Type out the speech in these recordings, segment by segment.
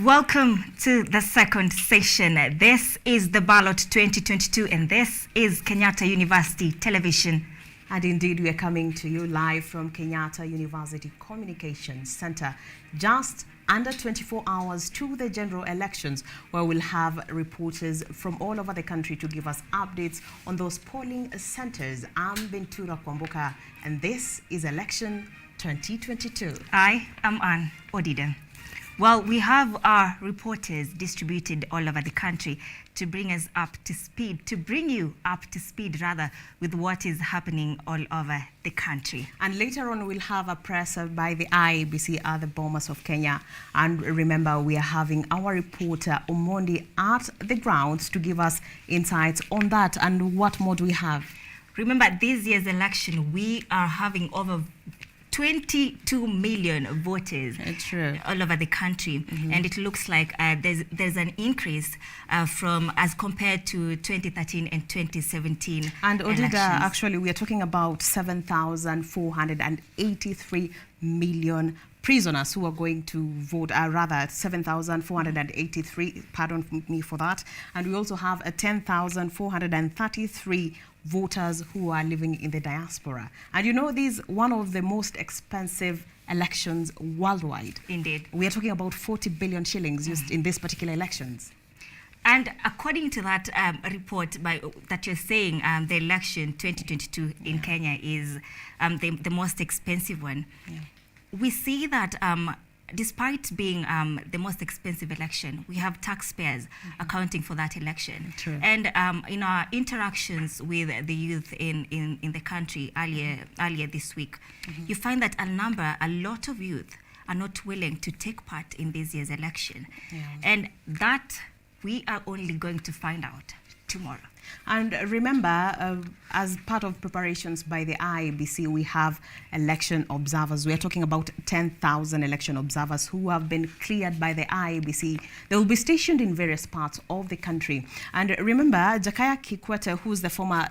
Welcome to the second session. This is the Ballot 2022 and this is Kenyatta University Television. And indeed, we are coming to you live from Kenyatta University Communications Center, just under 24 hours to the general elections, where we'll have reporters from all over the country to give us updates on those polling centers. I'm Bentura Kwamboka, and this is Election 2022. I am Ann Odida. Well, we have our reporters distributed all over the country to bring us up to speed, to bring you up to speed, rather, with what is happening all over the country. And later on, we'll have a presser by the IEBC at the Bomas of Kenya. And remember, we are having our reporter, Omondi, at the grounds to give us insights on that. And what more do we have? Remember, this year's election, we are having over 22 million voters all over the country, and it looks like there's an increase from as compared to 2013 and 2017. And Odida, actually, we are talking about 7,483 million prisoners who are going to vote, rather 7,483, pardon me for that. And we also have 10,433 voters who are living in the diaspora. And you know, this is one of the most expensive elections worldwide. Indeed. We are talking about 40 billion shillings used in these particular elections. And according to that report that you're saying, the election 2022 in Kenya is the most expensive one. We see that despite being the most expensive election, we have taxpayers accounting for that election. True. And in our interactions with the youth in the country earlier this week, you find that a lot of youth are not willing to take part in this year's election. And that we are only going to find out tomorrow. And remember, as part of preparations by the IEBC, we have election observers. We are talking about 10,000 election observers who have been cleared by the IEBC. They will be stationed in various parts of the country. And remember, Jakaya Kikwete, who's the former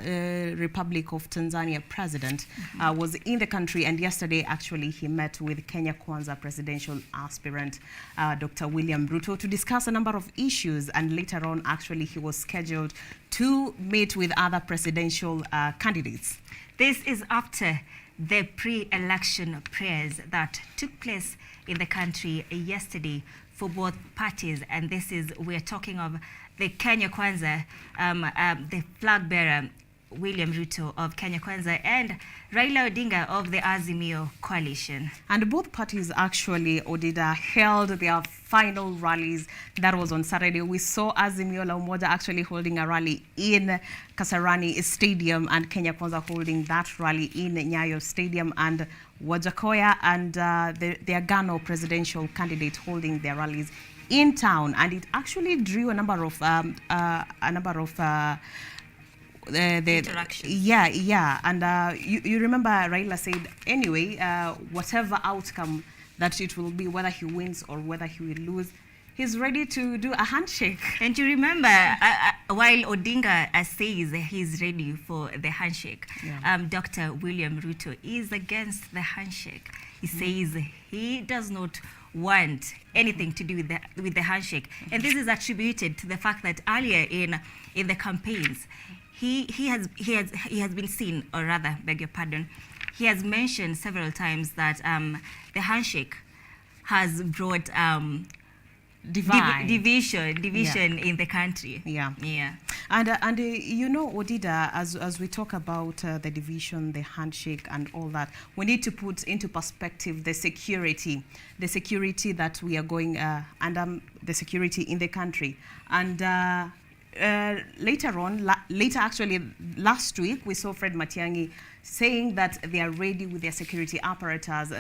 Republic of Tanzania president, was in the country. And yesterday, actually, he met with Kenya Kwanza presidential aspirant, Dr. William Ruto, to discuss a number of issues. And later on, actually, he was scheduled to meet with other presidential candidates. This is after the pre-election prayers that took place in the country yesterday for both parties. And this is, we're talking of the Kenya Kwanza, the flag bearer, William Ruto of Kenya Kwanza, and Raila Odinga of the Azimio coalition. And both parties actually, Odida, held their final rallies. That was on Saturday. We saw Azimio La Umoja actually holding a rally in Kasarani Stadium and Kenya Kwanza holding that rally in Nyayo Stadium, and Wajakoya and the Agano presidential candidate holding their rallies in town. And it actually drew a number of interaction. And you remember Raila said, anyway, whatever outcome that it will be, whether he wins or whether he will lose, he's ready to do a handshake. And you remember, while Odinga says he's ready for the handshake, Dr. William Ruto is against the handshake. He says he does not want anything to do with the handshake. And this is attributed to the fact that earlier in the campaigns, he has been seen, or rather, beg your pardon, he has mentioned several times that the handshake has brought division in the country. And you know, Odida, as we talk about the division, the handshake, and all that, we need to put into perspective the security that we are going and the security in the country. And actually last week, we saw Fred Matiang'i saying that they are ready with their security apparatus.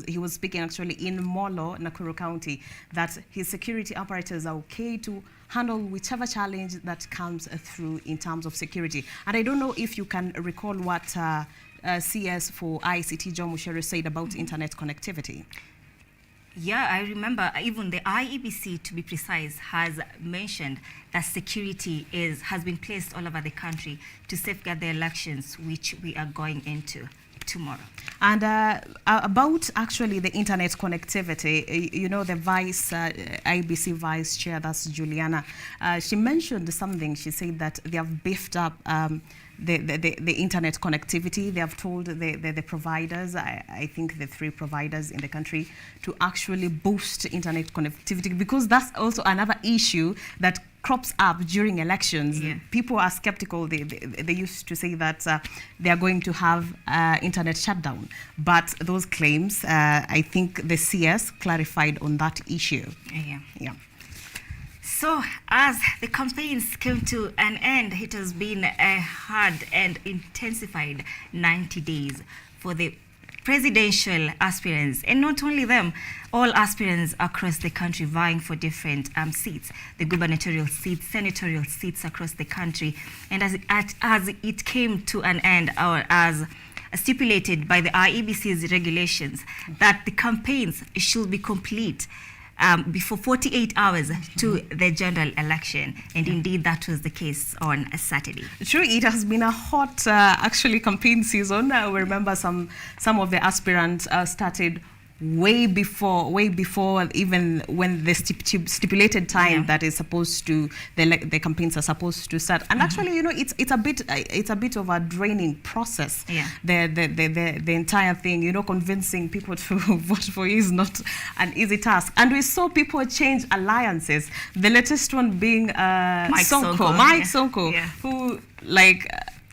He was speaking actually in Molo, Nakuru County, that his security apparatus are okay to handle whichever challenge that comes through in terms of security. And I don't know if you can recall what CS for ICT John Mushere said about internet connectivity. Yeah, I remember even the IEBC, to be precise, has mentioned that security has been placed all over the country to safeguard the elections which we are going into. tomorrow. And about actually the internet connectivity, you know, the IBC vice chair, that's Juliana, she mentioned something. She said that they have beefed up the internet connectivity. They have told the providers, I think the 3 providers in the country, to actually boost internet connectivity, because that's also another issue that crops up during elections. Yeah. People are skeptical. They used to say that they are going to have internet shutdown. But those claims, I think the CS clarified on that issue. Yeah. So, as the campaigns came to an end, it has been a hard and intensified 90 days for the presidential aspirants, and not only them, all aspirants across the country vying for different seats, the gubernatorial seats, senatorial seats across the country. And as it came to an end, or as stipulated by the IEBC's regulations, that the campaigns should be complete before 48 hours to the general election. And indeed, that was the case on a Saturday. True, it has been a hot, actually, campaign season. We remember some of the aspirants started way before even when the stipulated time that is supposed to, the campaigns are supposed to start. And actually, you know, it's a bit of a draining process. Yeah. The entire thing, you know, convincing people to vote for you is not an easy task. And we saw people change alliances. The latest one being Mike Sonko, yeah. who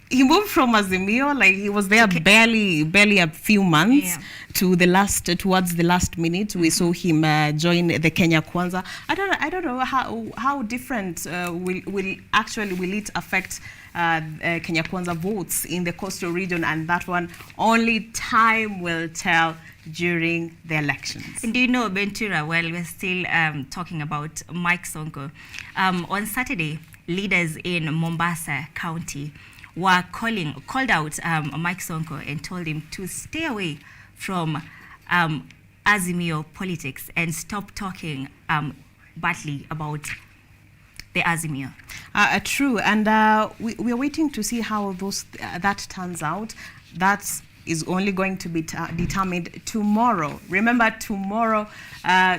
he moved from Azimio, he was there barely a few months, to towards the last minute. We saw him join the Kenya Kwanza. I don't know how different will it affect Kenya Kwanza votes in the coastal region, and that one only time will tell during the elections. And do you know, Ventura, while we're still talking about Mike Sonko, on Saturday, leaders in Mombasa County were called out Mike Sonko and told him to stay away from Azimio politics and stop talking badly about the Azimio. True, and we are waiting to see how that turns out. That is only going to be determined tomorrow. Remember, tomorrow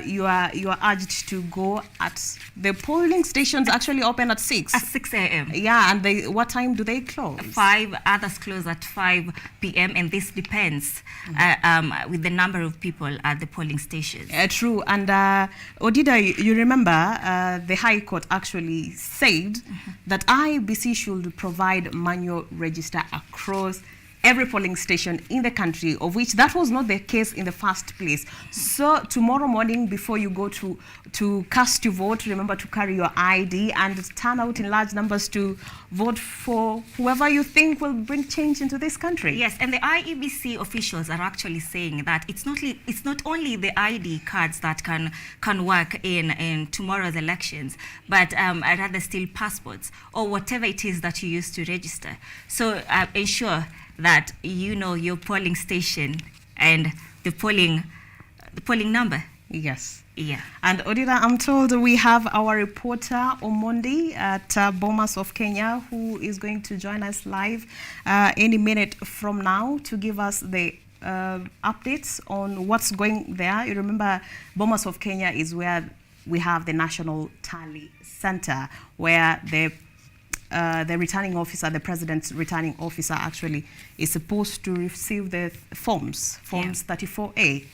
you are urged to go at the polling stations. Actually open at 6. At 6 a.m. Yeah, and what time do they close? 5. Others close at 5 p.m. and this depends with the number of people at the polling stations. True, and Odida, you remember the High Court actually said that IEBC should provide manual register across every polling station in the country, of which that was not the case in the first place. So tomorrow morning, before you go to cast your vote, remember to carry your ID and turn out in large numbers to vote for whoever you think will bring change into this country. Yes, and the IEBC officials are actually saying that it's not only the ID cards that can work in tomorrow's elections, but rather still passports or whatever it is that you use to register. So ensure that you know your polling station and the polling number. Yes. Yeah. And Odira, I'm told we have our reporter Omondi at Bomas of Kenya, who is going to join us live any minute from now to give us the updates on what's going there. You remember, Bomas of Kenya is where we have the National Tally Center, where the returning officer, the president's returning officer, actually is supposed to receive the forms 34A.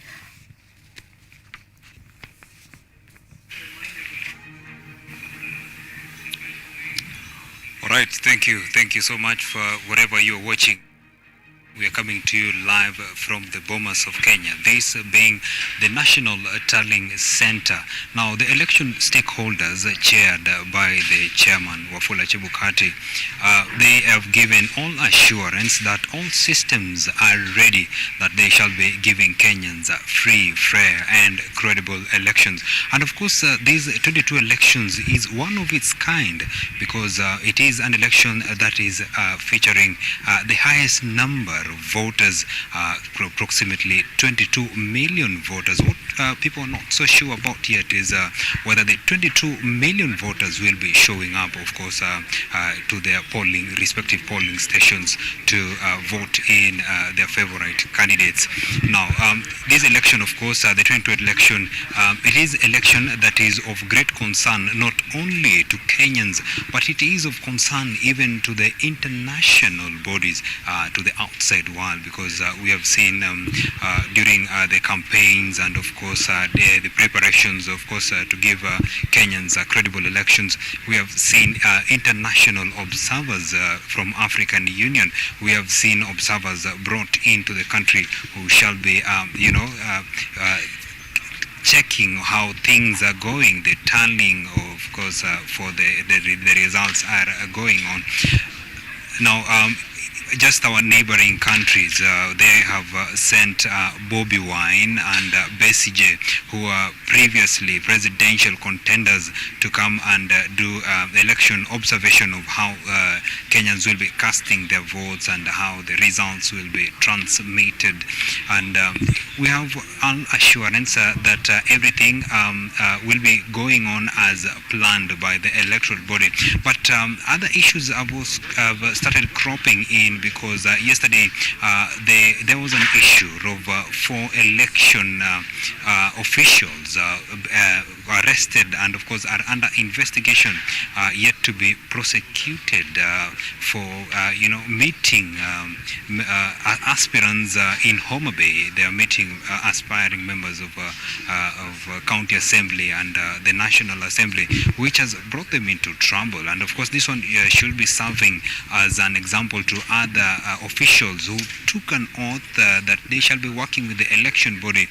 All right, thank you so much for whatever you're watching. We are coming to you live from the Bomas of Kenya, this being the National Tallying Center. Now, the election stakeholders, chaired by the chairman, Wafula Chebukati, they have given all assurance that all systems are ready, that they shall be giving Kenyans free, fair, and credible elections. And of course, these 22 elections is one of its kind, because it is an election that is featuring the highest number voters, approximately 22 million voters. What people are not so sure about yet is whether the 22 million voters will be showing up, of course, to their respective polling stations to vote in their favorite candidates. Now, this election, of course, the 2020 election, it is election that is of great concern not only to Kenyans, but it is of concern even to the international bodies, to the outside world, because we have seen during the campaigns and, of course, the preparations, of course, to give Kenyans credible elections, we have seen international observers from African Union. We have seen observers brought into the country who shall be, checking how things are going, the tallying, of course, for the results are going on. Now, just our neighboring countries, they have sent Bobby Wine and Besigye, who are previously presidential contenders, to come and do election observation of how Kenyans will be casting their votes and how the results will be transmitted. And we have all assurance that everything will be going on as planned by the electoral body. But other issues have started cropping in, because yesterday there was an issue of 4 election officials arrested and, of course, are under investigation, yet to be prosecuted for meeting aspirants in Homa Bay. They are meeting aspiring members of County Assembly and the National Assembly, which has brought them into trouble. And, of course, this one should be serving as an example to other officials who took an oath that they shall be working with the election body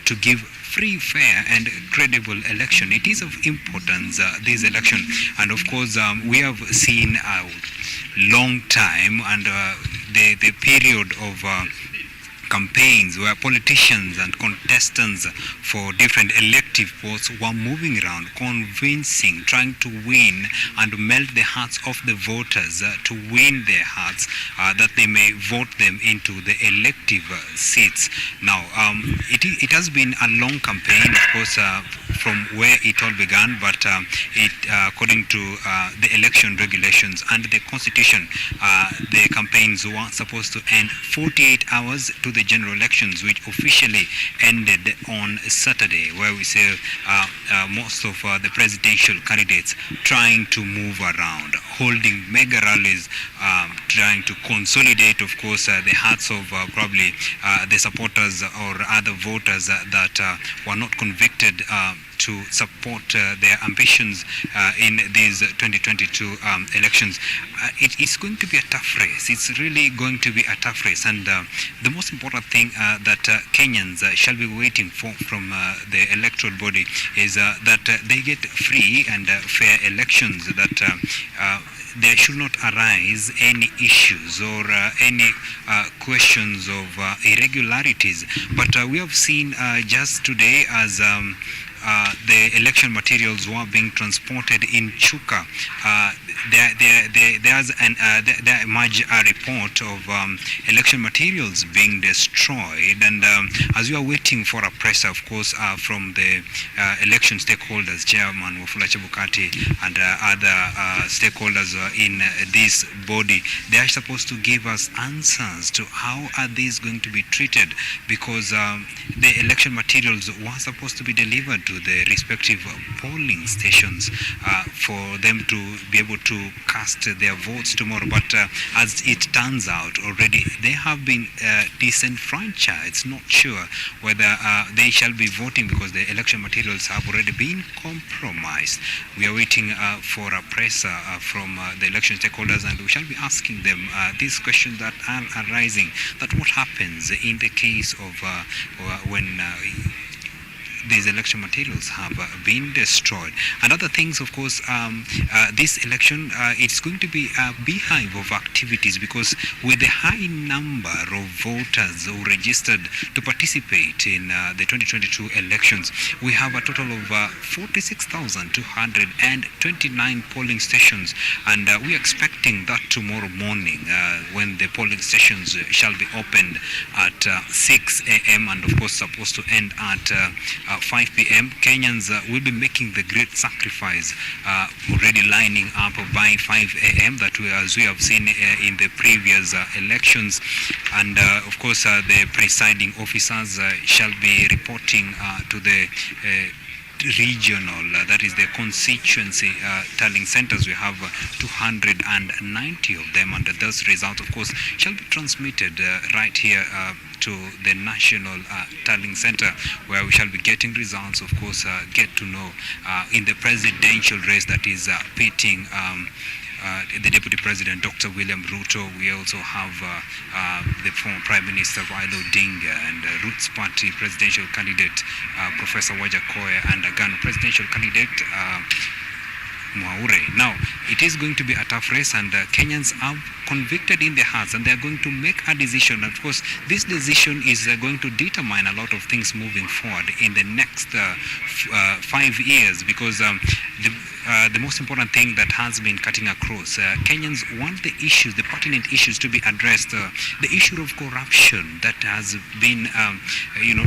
to give free, fair and credible election. It is of importance, this election, and of course we have seen a long time and the period of campaigns where politicians and contestants for different elective posts were moving around, convincing, trying to win and melt the hearts of the voters, to win their hearts, that they may vote them into the elective seats. Now, it has been a long campaign, of course, from where it all began, but according to the election regulations and the constitution, the campaigns were supposed to end 48 hours to the general elections, which officially ended on Saturday, where we see most of the presidential candidates trying to move around, holding mega rallies, trying to consolidate, of course, the hearts of probably the supporters or other voters that were not convicted to support their ambitions in these 2022 elections. It is going to be a tough race. It's really going to be a tough race. And the most important thing that Kenyans shall be waiting for from the electoral body is that they get free and fair elections, that there should not arise any issues or any questions of irregularities. But we have seen just today, as the election materials were being transported in Chuka, there emerged a report of election materials being destroyed, and as we are waiting for a press, of course, from the election stakeholders, Chairman Wafula Chebukati and other stakeholders in this body, they are supposed to give us answers to how are these going to be treated, because the election materials were supposed to be delivered to the respective polling stations for them to be able to cast their votes tomorrow. But as it turns out, already they have been disenfranchised. Not sure whether they shall be voting, because the election materials have already been compromised. We are waiting for a press from the election stakeholders, and we shall be asking them these questions that are arising, that what happens in the case of when these election materials have been destroyed. And other things, of course, this election, it's going to be a beehive of activities, because with the high number of voters who registered to participate in the 2022 elections, we have a total of 46,229 polling stations, and we're expecting that tomorrow morning when the polling stations shall be opened at 6 a.m. and of course supposed to end at 5 p.m. Kenyans will be making the great sacrifice, already lining up by 5 a.m. that as we have seen in the previous elections, and of course the presiding officers shall be reporting to the regional, that is the constituency tallying centers. We have 290 of them, and those results, of course, shall be transmitted right here to the national tallying center, where we shall be getting results, of course, get to know in the presidential race that is pitting the Deputy President, Dr. William Ruto. We also have the former Prime Minister Raila Odinga, and Roots Party presidential candidate Professor Wajakoya, and Ghana presidential candidate Mwaure. Now, it is going to be a tough race, and Kenyans are convicted in their hearts, and they are going to make a decision. Of course, this decision is going to determine a lot of things moving forward in the next 5 years, because the most important thing that has been cutting across, Kenyans want the issues, the pertinent issues to be addressed. The issue of corruption that has been,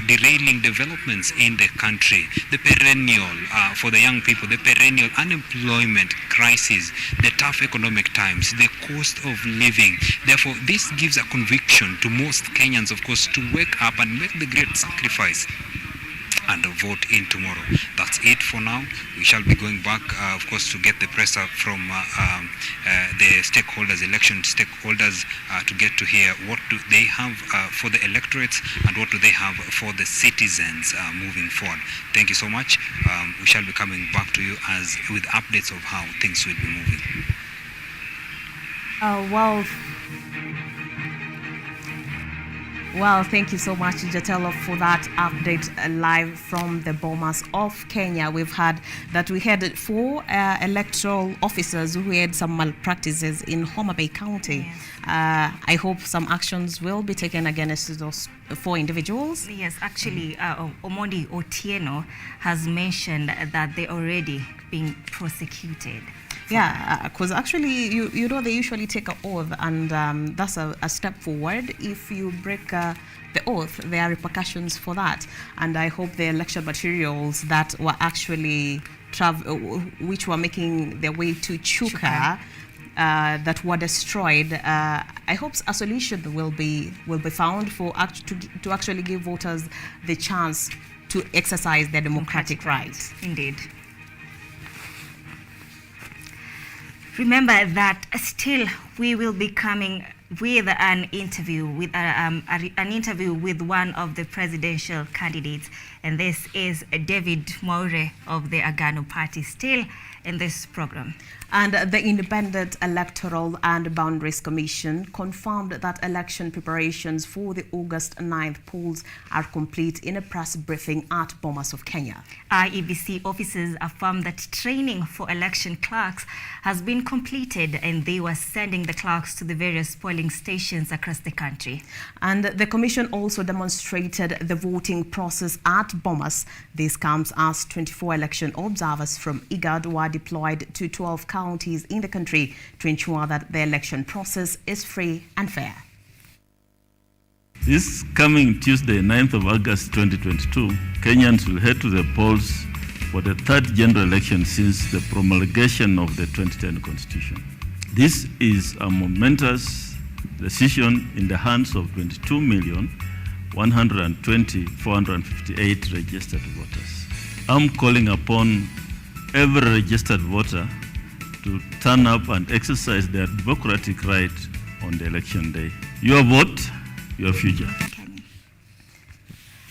derailing developments in the country, the perennial, for the young people, the perennial unemployment crisis, the tough economic times, the cost of living. Therefore, this gives a conviction to most Kenyans, of course, to wake up and make the great sacrifice and vote in tomorrow. That's it for now. We shall be going back, of course, to get the pressure from the stakeholders, election stakeholders, to get to hear what do they have for the electorates, and what do they have for the citizens moving forward. Thank you so much. We shall be coming back to you with updates of how things will be moving. Well, thank you so much, Jatelo, for that update live from the Bomas of Kenya. We've had that we had 4 electoral officers who had some malpractices in Homa Bay County. Yes. I hope some actions will be taken against those 4 individuals. Yes, actually, Omondi Otieno has mentioned that they're already being prosecuted. Yeah, because actually, you know, they usually take an oath, and that's a step forward. If you break the oath, there are repercussions for that. And I hope the election materials that were actually which were making their way to Chuka, that were destroyed. I hope a solution will be found for to actually give voters the chance to exercise their democratic rights. Indeed. Remember that still we will be coming with an interview with one of the presidential candidates, and this is David Mwaure of the Agano Party, still in this program. And the Independent Electoral and Boundaries Commission confirmed that election preparations for the August 9th polls are complete in a press briefing at Bomas of Kenya. IEBC officers affirmed that training for election clerks has been completed, and they were sending the clerks to the various polling stations across the country. And the commission also demonstrated the voting process at Bomas. This comes as 24 election observers from IGAD were deployed to 12 counties in the country to ensure that the election process is free and fair. This coming Tuesday, 9th of August 2022, Kenyans will head to the polls for the 3rd general election since the promulgation of the 2010 Constitution. This is a momentous decision in the hands of 22,120,458 registered voters. I'm calling upon every registered voter to turn up and exercise their democratic right on the election day. Your vote, your future.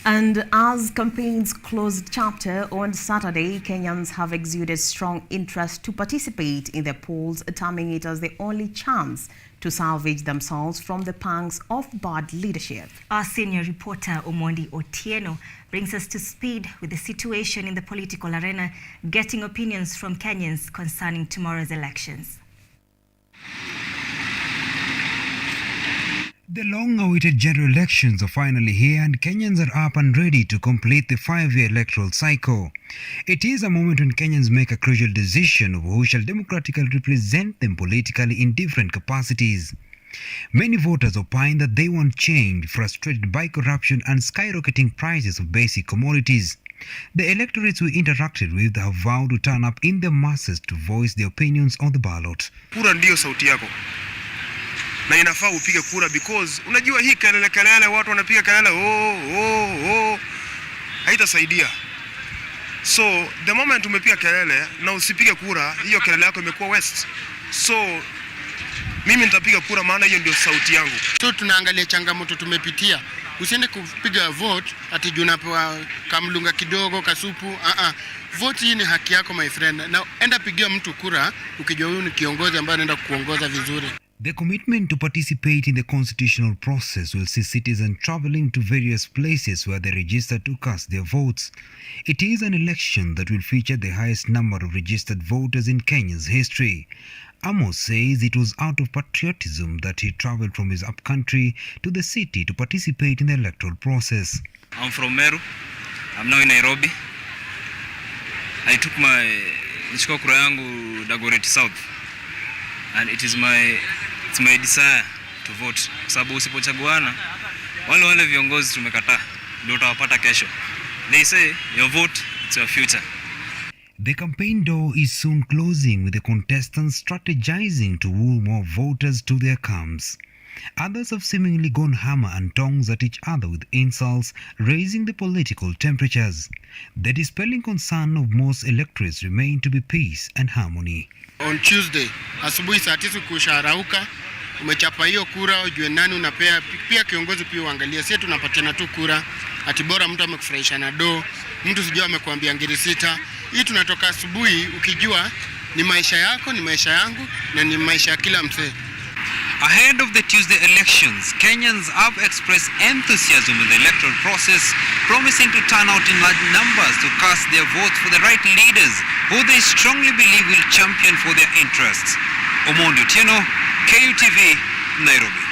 And as campaigns closed chapter on Saturday, Kenyans have exuded strong interest to participate in the polls, terming it as the only chance to salvage themselves from the pangs of bad leadership. Our senior reporter Omondi Otieno brings us to speed with the situation in the political arena, getting opinions from Kenyans concerning tomorrow's elections. The long-awaited general elections are finally here, and Kenyans are up and ready to complete the 5-year electoral cycle. It is a moment when Kenyans make a crucial decision of who shall democratically represent them politically in different capacities. Many voters opine that they want change, frustrated by corruption and skyrocketing prices of basic commodities. The electorates we interacted with have vowed to turn up in the masses to voice their opinions on the ballot. Kura ndio sauti yako. Na inafaa upige kura because unajua hii kelele watu wanapiga kelele haitasaidia. So the moment umepiga kelele na usipige kura, hiyo kelele yako imekuwa waste. So mimi nitapiga kura maana hiyo ndio sauti yangu. So tunaangalia changamoto tumepitia. Usiende kupiga vote ati unapewa kamlunga kidogo kasupu. Vote hii ni haki yako my friend. Na enda pigia mtu kura ukijua huyu ni kiongozi ambaye anaenda kuongoza vizuri. The commitment to participate in the constitutional process will see citizens traveling to various places where they register to cast their votes. It is an election that will feature the highest number of registered voters in Kenya's history. Amos says it was out of patriotism that he traveled from his upcountry to the city to participate in the electoral process. I'm from Meru. I'm now in Nairobi. I took my kura yangu Dagoretti South, and it's my desire to vote. Sababu usipochaguana wale viongozi tumekataa ndio utawapata kesho. They say your vote, it's your future. The campaign door is soon closing, with the contestants strategizing to woo more voters to their camps. Others have seemingly gone hammer and tongs at each other with insults, raising the political temperatures. The dispelling concern of most electorates remain to be peace and harmony. On Tuesday, asubuhi saa 9 kusharauka, umechapa hiyo kura, ujue nani unapea, pia kiongozi pia uangalia. Sisi tunapatiana tu kura, ati bora mtu amekufurahisha na do, mtu sijua amekuambia ngiri sita. Hii tunatoka asubuhi ukijua ni maisha yako, ni maisha yangu, na ni maisha ya kila msee. Ahead of the Tuesday elections, Kenyans have expressed enthusiasm in the electoral process, promising to turn out in large numbers to cast their votes for the right leaders who they strongly believe will champion for their interests. Omondi Otieno, KUTV, Nairobi.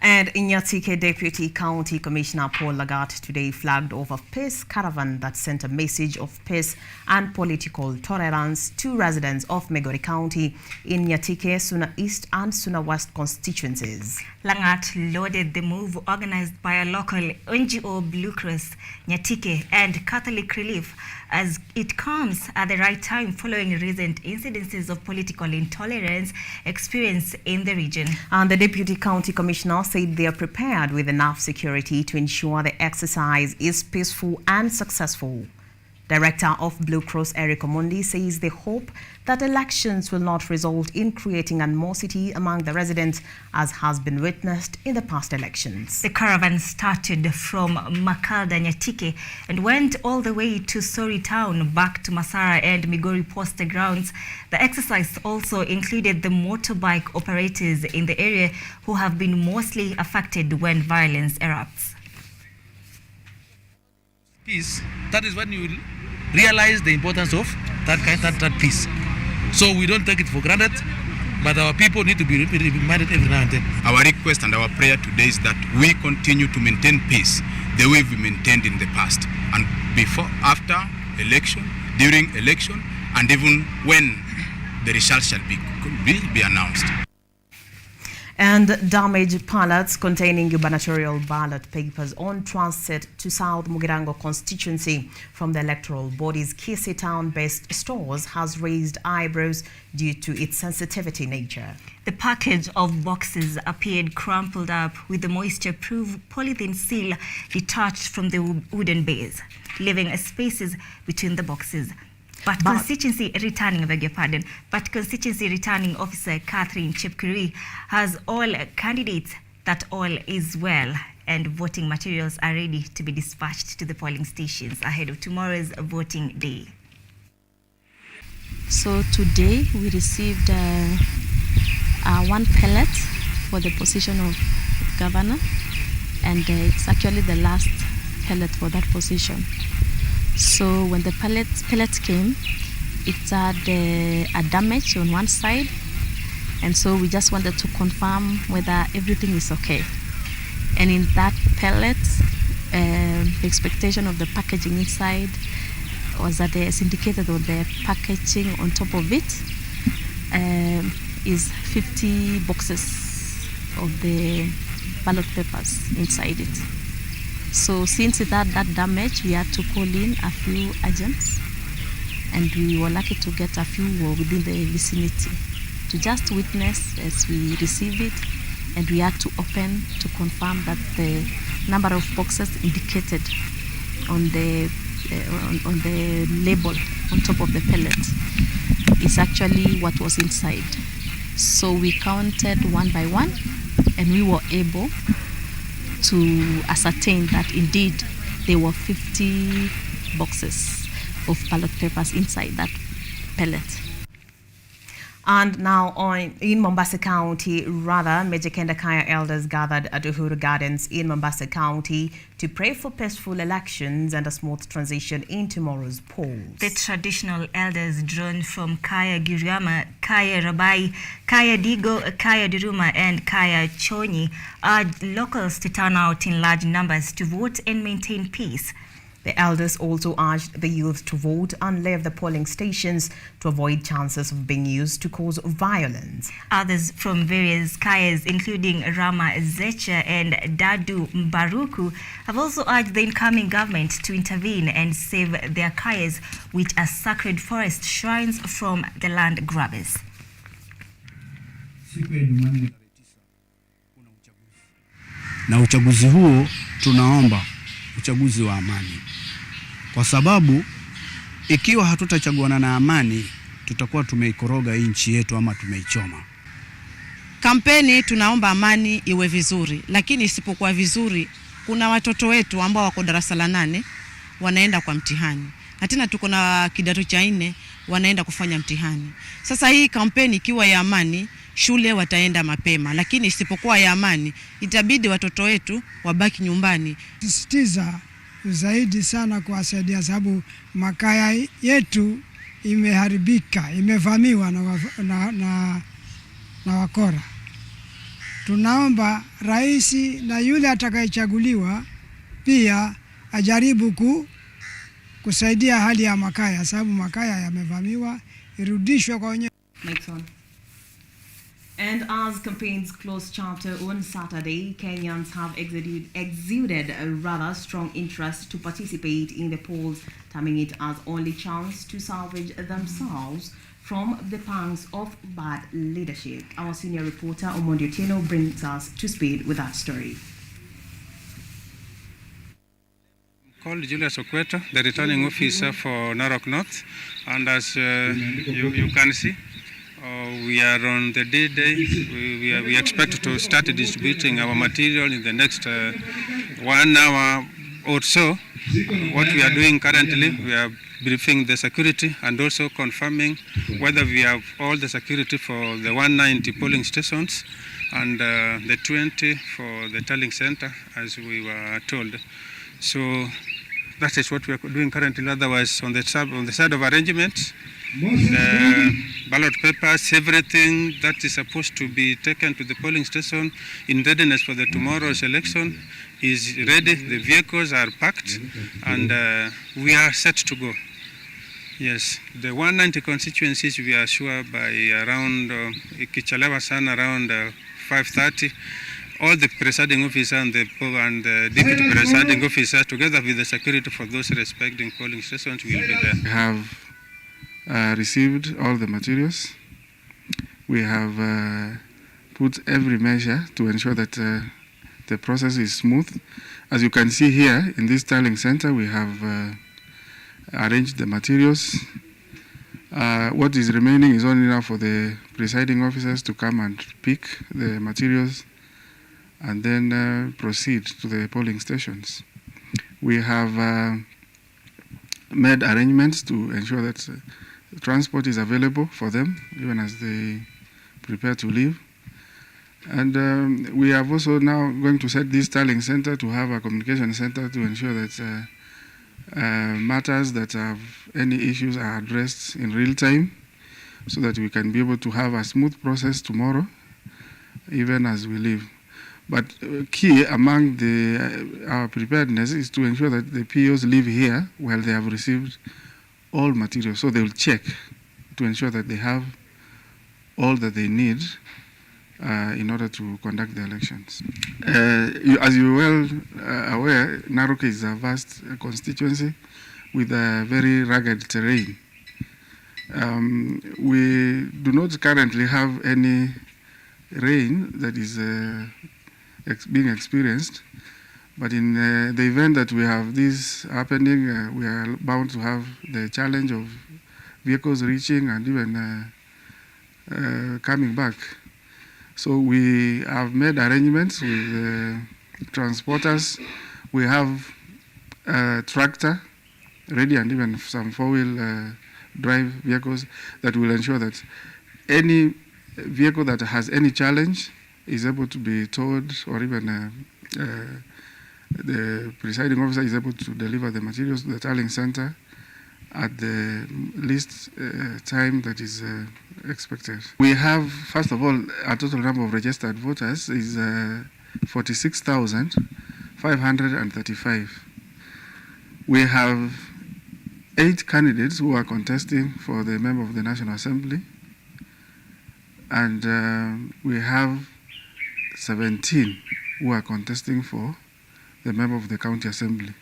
And Nyatike Deputy County Commissioner Paul Lagat today flagged off a peace caravan that sent a message of peace and political tolerance to residents of Migori County in Nyatike, Suna East and Suna West constituencies. Lagat lauded the move organized by a local NGO, Blue Cross, Nyatike and Catholic Relief, as it comes at the right time following recent incidences of political intolerance experienced in the region. And the Deputy County Commissioner said they are prepared with enough security to ensure the exercise is peaceful and successful. Director of Blue Cross Eric Omondi says they hope that elections will not result in creating animosity among the residents, as has been witnessed in the past elections. The caravan started from Makalda, Nyatike and went all the way to Sori Town, back to Masara and Migori Poster grounds. The exercise also included the motorbike operators in the area who have been mostly affected when violence erupts. Peace, that is when you realize the importance of that peace. So we don't take it for granted, but our people need to be reminded every now and then. Our request and our prayer today is that we continue to maintain peace the way we maintained in the past, and before, after election, during election, and even when the results shall be announced. And damaged pallets containing gubernatorial ballot papers on transit to South Mugirango constituency from the electoral body's Kisii town-based stores has raised eyebrows due to its sensitivity nature. The package of boxes appeared crumpled up with the moisture-proof polythene seal detached from the wooden base, leaving spaces between the boxes. But constituency returning officer Catherine Chepkirui has all candidates that all is well and voting materials are ready to be dispatched to the polling stations ahead of tomorrow's voting day. So today we received one pellet for the position of governor, and it's actually the last pellet for that position. So when the pellet came, it had a damage on one side, and so we just wanted to confirm whether everything is okay. And in that pellet, the expectation of the packaging inside was that as indicated on the packaging on top of it is 50 boxes of the ballot papers inside it. So since it had that damage, we had to call in a few agents, and we were lucky to get a few within the vicinity to just witness as we receive it, and we had to open to confirm that the number of boxes indicated on the label on top of the pellet is actually what was inside. So we counted one by one, and we were able to ascertain that indeed there were 50 boxes of ballot papers inside that pellet. And now in Mombasa County, Major Kenda Kaya elders gathered at Uhuru Gardens in Mombasa County to pray for peaceful elections and a smooth transition in tomorrow's polls. The traditional elders drawn from Kaya Giriama, Kaya Rabai, Kaya Digo, Kaya Duruma and Kaya Chonyi urged locals to turn out in large numbers to vote and maintain peace. The elders also urged the youth to vote and leave the polling stations to avoid chances of being used to cause violence. Others from various kayas, including Rama Zecha and Dadu Mbaruku, have also urged the incoming government to intervene and save their kayas, which are sacred forest shrines, from the land grabbers. Na uchaguzi huo tunaomba uchaguzi wa amani, kwa sababu ikiwa hatutachaguana na amani tutakuwa tumeikoroga nchi yetu ama tumeichoma. Kampeni tunaomba amani iwe vizuri, lakini isipokuwa vizuri kuna watoto wetu ambao wako darasa la 8 wanaenda kwa mtihani, na tena tuko na kidato cha 4 wanaenda kufanya mtihani. Sasa hii kampeni ikiwa ya amani, shule wataenda mapema, lakini isipokuwa ya amani itabidi watoto wetu wabaki nyumbani. Sisitiza zaidi sana kuwasaidia, sababu makaya yetu imeharibika, imevamiwa na wakora. Tunaomba rais na yule atakayechaguliwa pia ajaribu kusaidia hali ya makaya, sababu makaya yamevamiwa, irudishwe kwa wenyewe. And as campaigns close chapter on Saturday, Kenyans have exuded a rather strong interest to participate in the polls, terming it as only chance to salvage themselves from the pangs of bad leadership. Our senior reporter Omondi Otieno brings us to speed with that story. Called Julius Okweto, the returning officer for Narok North, and as you can see, we are on the D-Day. We expect to start distributing our material in the next 1 hour or so. What we are doing currently, we are briefing the security and also confirming whether we have all the security for the 190 polling stations and the 20 for the tallying center, as we were told. So that is what we are doing currently. Otherwise, on the side of arrangements, ballot papers, everything that is supposed to be taken to the polling station in readiness for the tomorrow's election is ready. The vehicles are packed and we are set to go. Yes, the 190 constituencies, we are sure by around ikichelewa sana around 5:30, all the presiding officer and the deputy presiding officer, together with the security for those respecting polling stations, will be there. We have received all the materials. We have put every measure to ensure that the process is smooth. As you can see here in this tallying center, we have arranged the materials. What is remaining is only now for the presiding officers to come and pick the materials and then proceed to the polling stations. We have made arrangements to ensure that transport is available for them, even as they prepare to leave. And we have also now going to set this tallying center to have a communication center to ensure that matters that have any issues are addressed in real time, so that we can be able to have a smooth process tomorrow, even as we leave. But key among our preparedness is to ensure that the POs leave here while they have received all materials. So they will check to ensure that they have all that they need in order to conduct the elections. As you're well aware, Narok is a vast constituency with a very rugged terrain. We do not currently have any rain that is being experienced, but in the event that we have this happening, we are bound to have the challenge of vehicles reaching and even coming back. So we have made arrangements with transporters. We have a tractor ready and even some four-wheel drive vehicles that will ensure that any vehicle that has any challenge is able to be towed, or even the presiding officer is able to deliver the materials to the tallying center at the least time that is expected. We have, first of all, a total number of registered voters is 46,535. We have 8 candidates who are contesting for the member of the National Assembly, and we have 17 who are contesting for the member of the County Assembly.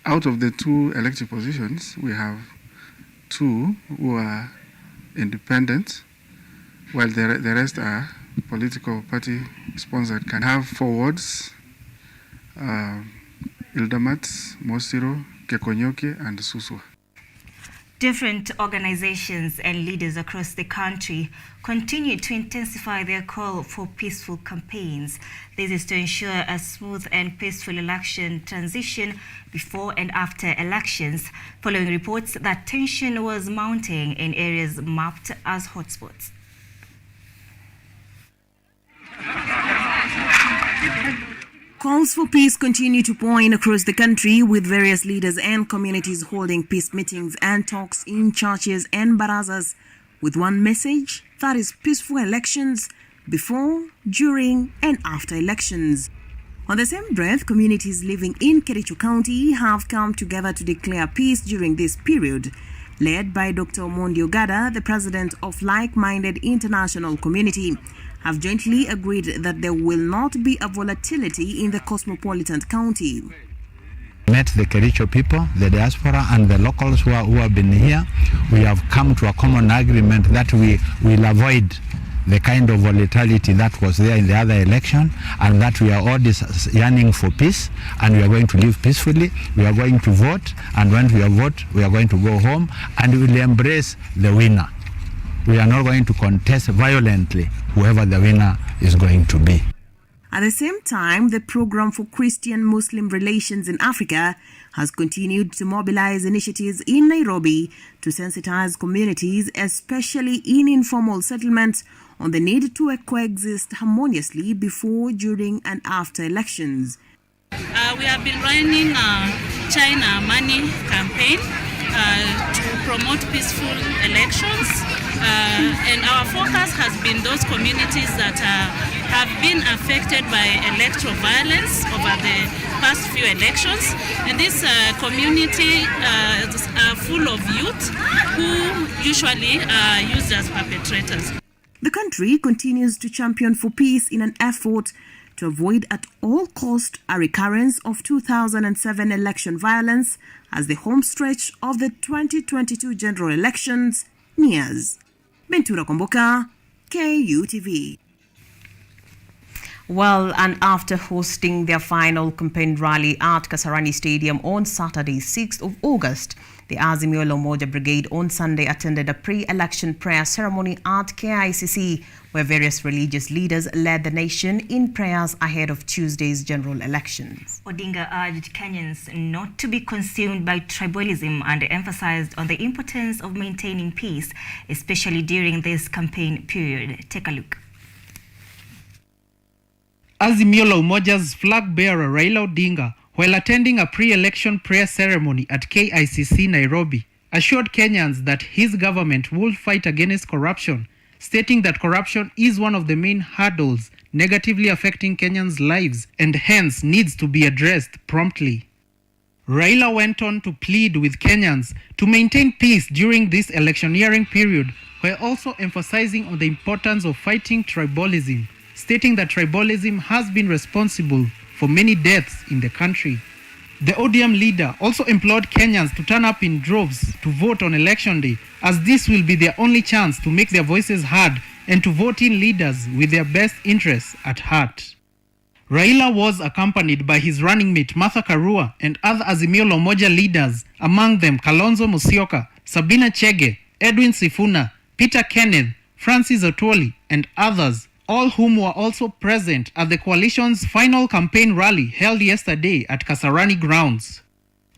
Out of the 2 elected positions, we have 2 who are independent, while the rest are political party sponsored. Can have 4 wards, Ildamat, Mosiro, Kekonyoke, and Suswa. Different organizations and leaders across the country continue to intensify their call for peaceful campaigns. This is to ensure a smooth and peaceful election transition before and after elections, following reports that tension was mounting in areas mapped as hotspots. Calls for peace continue to pour in across the country, with various leaders and communities holding peace meetings and talks in churches and barazas, with one message, that is peaceful elections before, during and after elections. On the same breath, communities living in Kericho County have come together to declare peace during this period. Led by Dr. Omondi Ogada, the president of Like-Minded International Community, have jointly agreed that there will not be a volatility in the cosmopolitan county. Met the Kericho people, the diaspora and the locals who have been here. We have come to a common agreement that we will avoid the kind of volatility that was there in the other election, and that we are all yearning for peace, and we are going to live peacefully. We are going to vote, and when we vote, we are going to go home, and we will embrace the winner. We are not going to contest violently whoever the winner is going to be. At the same time, the Program for Christian-Muslim Relations in Africa has continued to mobilize initiatives in Nairobi to sensitize communities, especially in informal settlements, on the need to coexist harmoniously before, during and after elections. We have been running a China Money campaign to promote peaceful elections, and our focus has been those communities that have been affected by electoral violence over the past few elections, and this community are full of youth who usually are used as perpetrators. The country continues to champion for peace in an effort to avoid at all cost a recurrence of 2007 election violence as the home stretch of the 2022 general elections nears. Bentura Komboka, KUTV. Well, and after hosting their final campaign rally at Kasarani Stadium on Saturday, 6th of August, The Azimio la Umoja Brigade on Sunday attended a pre-election prayer ceremony at KICC, where various religious leaders led the nation in prayers ahead of Tuesday's general elections. Odinga urged Kenyans not to be consumed by tribalism and emphasized on the importance of maintaining peace, especially during this campaign period. Take a look. Azimio la Umoja's flag bearer Raila Odinga, while attending a pre-election prayer ceremony at KICC Nairobi, assured Kenyans that his government will fight against corruption, stating that corruption is one of the main hurdles negatively affecting Kenyans' lives and hence needs to be addressed promptly. Raila went on to plead with Kenyans to maintain peace during this electioneering period, while also emphasizing on the importance of fighting tribalism, stating that tribalism has been responsible for many deaths in the country. The ODM leader also implored Kenyans to turn up in droves to vote on election day, as this will be their only chance to make their voices heard and to vote in leaders with their best interests at heart. Raila was accompanied by his running mate Martha Karua and other Azimio la Umoja leaders, among them Kalonzo Musyoka, Sabina Chege, Edwin Sifuna, Peter Kenneth, Francis Otwoli, and others, all whom were also present at the coalition's final campaign rally held yesterday at Kasarani grounds.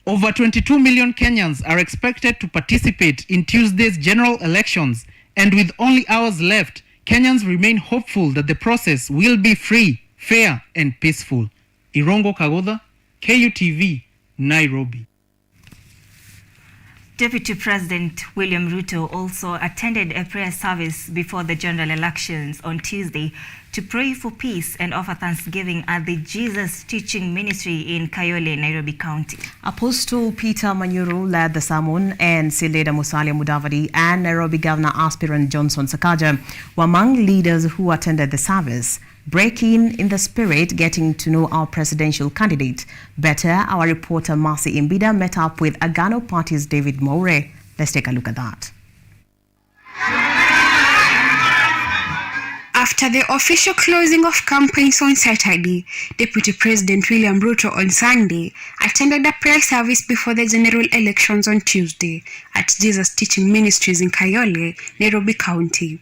Over 22 million Kenyans are expected to participate in Tuesday's general elections, and with only hours left, Kenyans remain hopeful that the process will be free, fair, and peaceful. Irongo Kagoda, KUTV, Nairobi. Deputy President William Ruto also attended a prayer service before the general elections on Tuesday to pray for peace and offer thanksgiving at the Jesus Teaching Ministry in Kayole, Nairobi County. Apostle Peter Manyuru led the sermon, and Sileda Musalia Mudavadi and Nairobi Governor aspirant Johnson Sakaja were among leaders who attended the service. Breaking in the spirit, getting to know our presidential candidate better, our reporter Marcy Imbida met up with Agano Party's David Moure. Let's take a look at that. After the official closing of campaigns on Saturday, Deputy President William Ruto on Sunday attended a prayer service before the general elections on Tuesday at Jesus Teaching Ministries in Kayole, Nairobi County.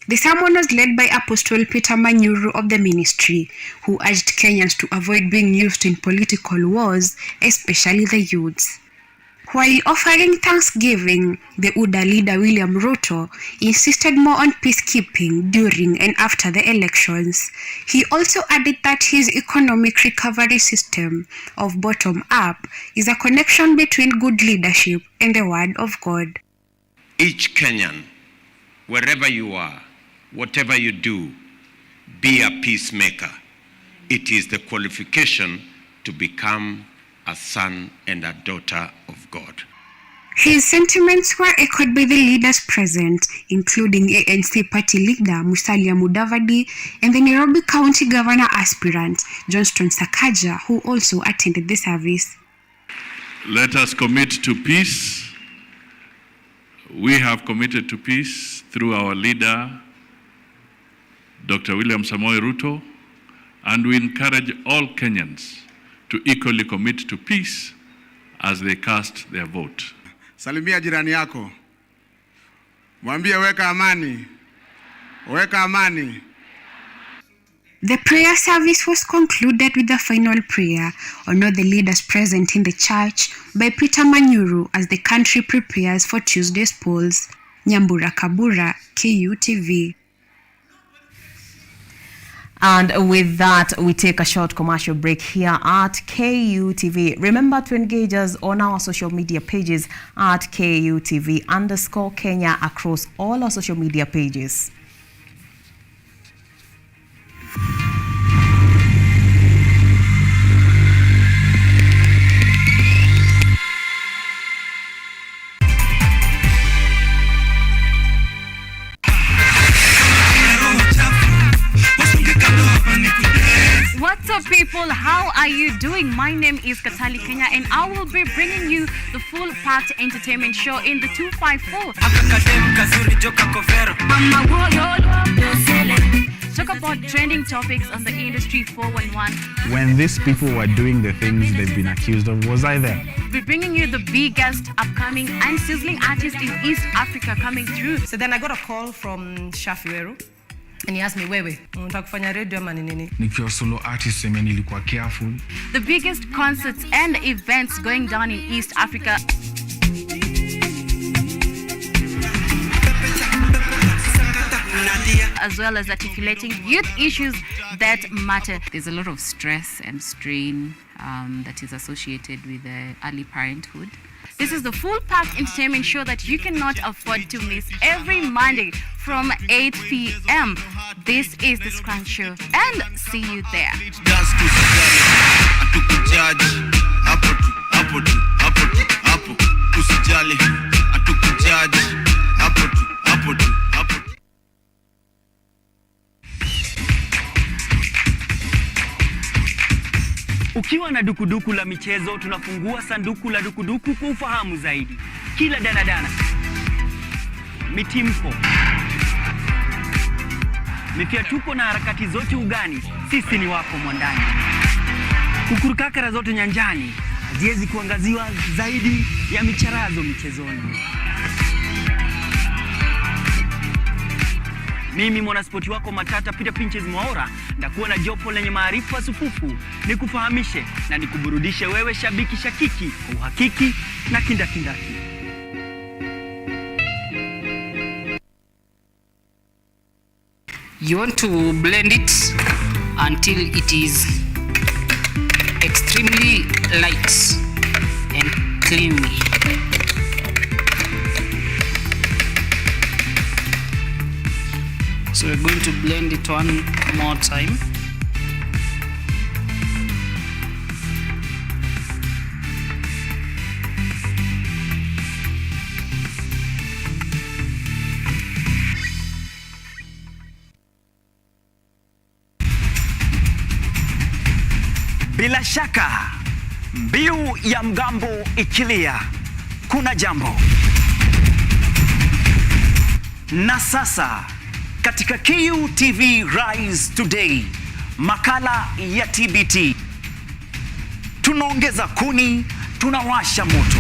The sermon was led by Apostle Peter Manyuru of the ministry, who urged Kenyans to avoid being used in political wars, especially the youths. While offering thanksgiving, the UDA leader William Ruto insisted more on peacekeeping during and after the elections. He also added that his economic recovery system of bottom-up is a connection between good leadership and the word of God. Each Kenyan, wherever you are, whatever you do, be a peacemaker. It is the qualification to become a son and a daughter of God. His sentiments were echoed by the leaders present, including ANC party leader Musalia Mudavadi and the Nairobi County Governor aspirant Johnson Sakaja, who also attended the service. Let us commit to peace. We have committed to peace through our leader, Dr. William Samoei Ruto, and we encourage all Kenyans to equally commit to peace as they cast their vote. Salimia jirani yako. Mwambie weka amani. Weka amani. The prayer service was concluded with the final prayer on all the leaders present in the church by Peter Manyuru as the country prepares for Tuesday's polls. Nyambura Kabura, KUTV. And with that, we take a short commercial break here at KUTV. Remember to engage us on our social media pages at KUTV_Kenya across all our social media pages. What's up, people? How are you doing? My name is Katali Kenya, and I will be bringing you the full packed entertainment show in the 254. talk about trending topics on the Industry 411. When these people were doing the things they've been accused of, was I there? We're bringing you the biggest upcoming and sizzling artists in East Africa coming through. So then I got a call from Shafi Weru. And he asked me, wewe, unataka kufanya radio ama ni nini? Nikiwa solo artist, nilikuwa careful. The biggest concerts and events going down in East Africa. As well as articulating youth issues that matter. There's a lot of stress and strain that is associated with early parenthood. This is the full-packed entertainment show that you cannot afford to miss every Monday from 8 p.m. This is The Scrunch Show, and see you there. Ukiwa na dukuduku la michezo, tunafungua sanduku la dukuduku kwa ufahamu zaidi. Kila danadana, mitimpo, mifiatuko na harakati zote ugani, sisi ni wako mwandani. Kukurukakara zote nyanjani, haziwezi kuangaziwa zaidi ya micharazo michezoni. Mimi mwanaspoti wako matata Peter Pinches Mwaora ndakuwa na jopo lenye maarifa sufufu, nikufahamishe na nikuburudishe wewe shabiki shakiki kwa uhakiki na kindakindaki. You want to blend it until it is extremely light and creamy. So we're going to blend it one more time. Bila shaka, mbiu ya mgambo ikilia, kuna jambo. Na sasa, katika QTV Rise Today, makala ya TBT. Tunaongeza kuni, tunawasha moto.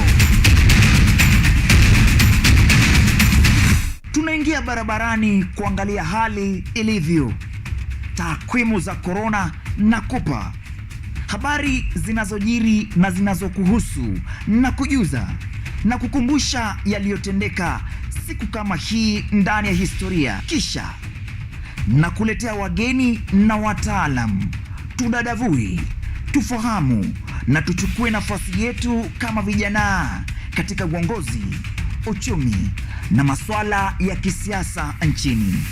Tunaingia barabarani kuangalia hali ilivyo. Takwimu za corona na kupa. Habari zinazojiri na zinazokuhusu na kujuza na kukumbusha yaliyotendeka siku kama hii ndani ya historia. Kisha na kuletea wageni na wataalam, tudadavui, tufahamu na tuchukue nafasi yetu kama vijana katika uongozi, uchumi na masuala ya kisiasa nchini.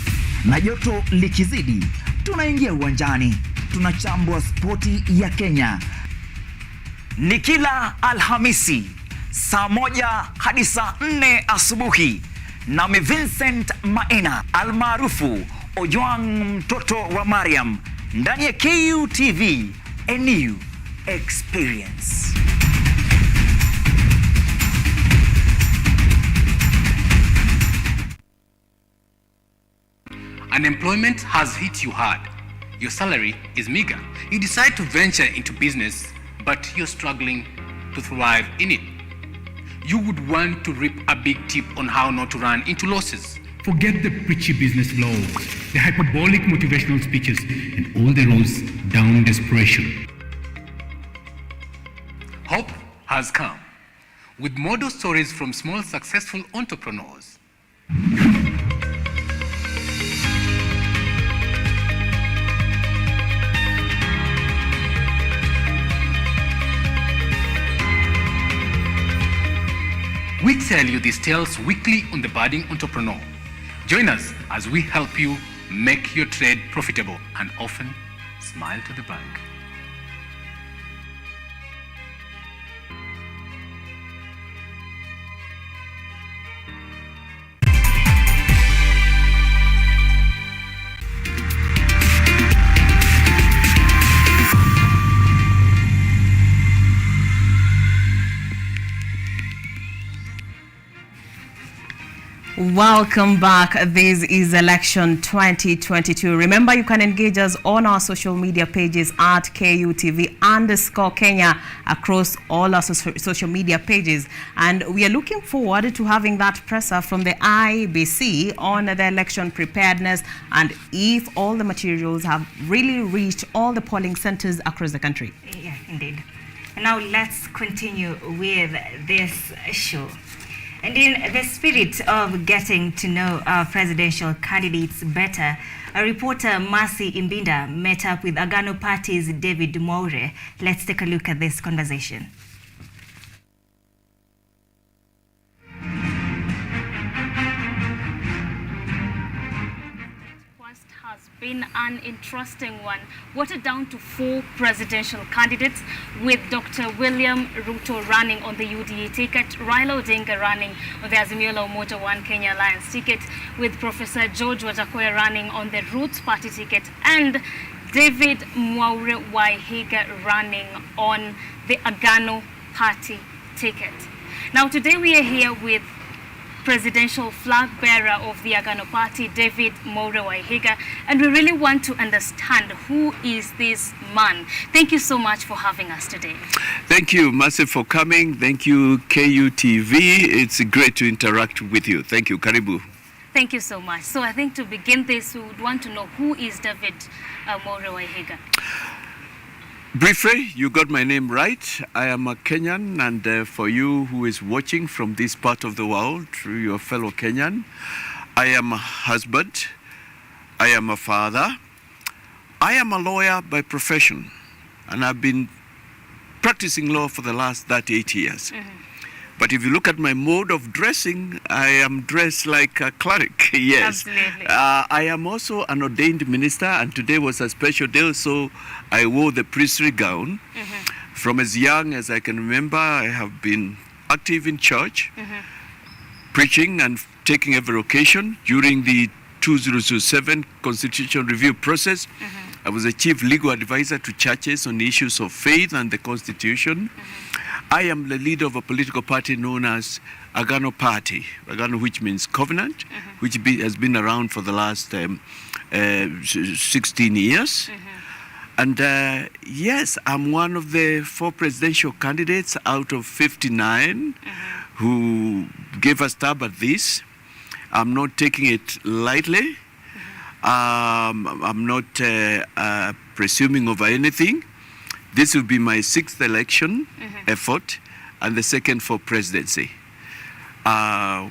Na joto likizidi, tunaingia uwanjani, tunachambua spoti ya Kenya. Ni kila Alhamisi saa 1 hadi saa 4 asubuhi, nami Vincent Maina almaarufu Ojwang mtoto wa Mariam, ndani ya QTV, a new experience. Unemployment has hit you hard. Your salary is meager. You decide to venture into business, but you're struggling to thrive in it. You would want to reap a big tip on how not to run into losses. Forget the preachy business vlogs, the hyperbolic motivational speeches, and all the roads down desperation. Hope has come with model stories from small successful entrepreneurs. We tell you these tales weekly on The Budding Entrepreneur. Join us as we help you make your trade profitable and often smile to the bank. Welcome back. This is Election 2022. Remember, you can engage us on our social media pages at KUTV_Kenya across all our social media pages. And we are looking forward to having that presser from the IEBC on the election preparedness and if all the materials have really reached all the polling centers across the country. Yeah, indeed. Now let's continue with this show. And in the spirit of getting to know our presidential candidates better, a reporter, Mercy Imbinda, met up with Agano Party's David Moure. Let's take a look at this conversation. Been an interesting one, watered down to 4 presidential candidates, with Dr. William Ruto running on the UDA ticket, Raila Odinga running on the Azimio la Umoja One Kenya Alliance ticket, with Professor George Wajackoyah running on the Roots Party ticket, and David Moure Wahiga running on the Agano Party ticket. Now today we are here with presidential flag bearer of the Agano Party, David Moure Wahiga, and we really want to understand who is this man. Thank you so much for having us today. Thank you, Mercy, for coming. Thank you, KUTV. It's great to interact with you. Thank you, Karibu. Thank you so much. So I think to begin this, we would want to know who is David Moure Wahiga. Briefly, you got my name right. I am a Kenyan, and for you who is watching from this part of the world, your fellow Kenyan, I am a husband, I am a father, I am a lawyer by profession, and I've been practicing law for the last 38 years. But if you look at my mode of dressing, I am dressed like a cleric, yes. Absolutely. I am also an ordained minister, and today was a special day, so I wore the priestly gown. From as young as I can remember, I have been active in church, preaching and taking every occasion. During the 2007 Constitution Review process, I was a chief legal advisor to churches on issues of faith and the Constitution. I am the leader of a political party known as Agano Party, Agano, which means covenant, which has been around for the last 16 years. And yes, I'm one of the 4 presidential candidates out of 59 who gave a stab at this. I'm not taking it lightly. I'm not presuming over anything. This will be my 6th election effort and the 2nd for presidency.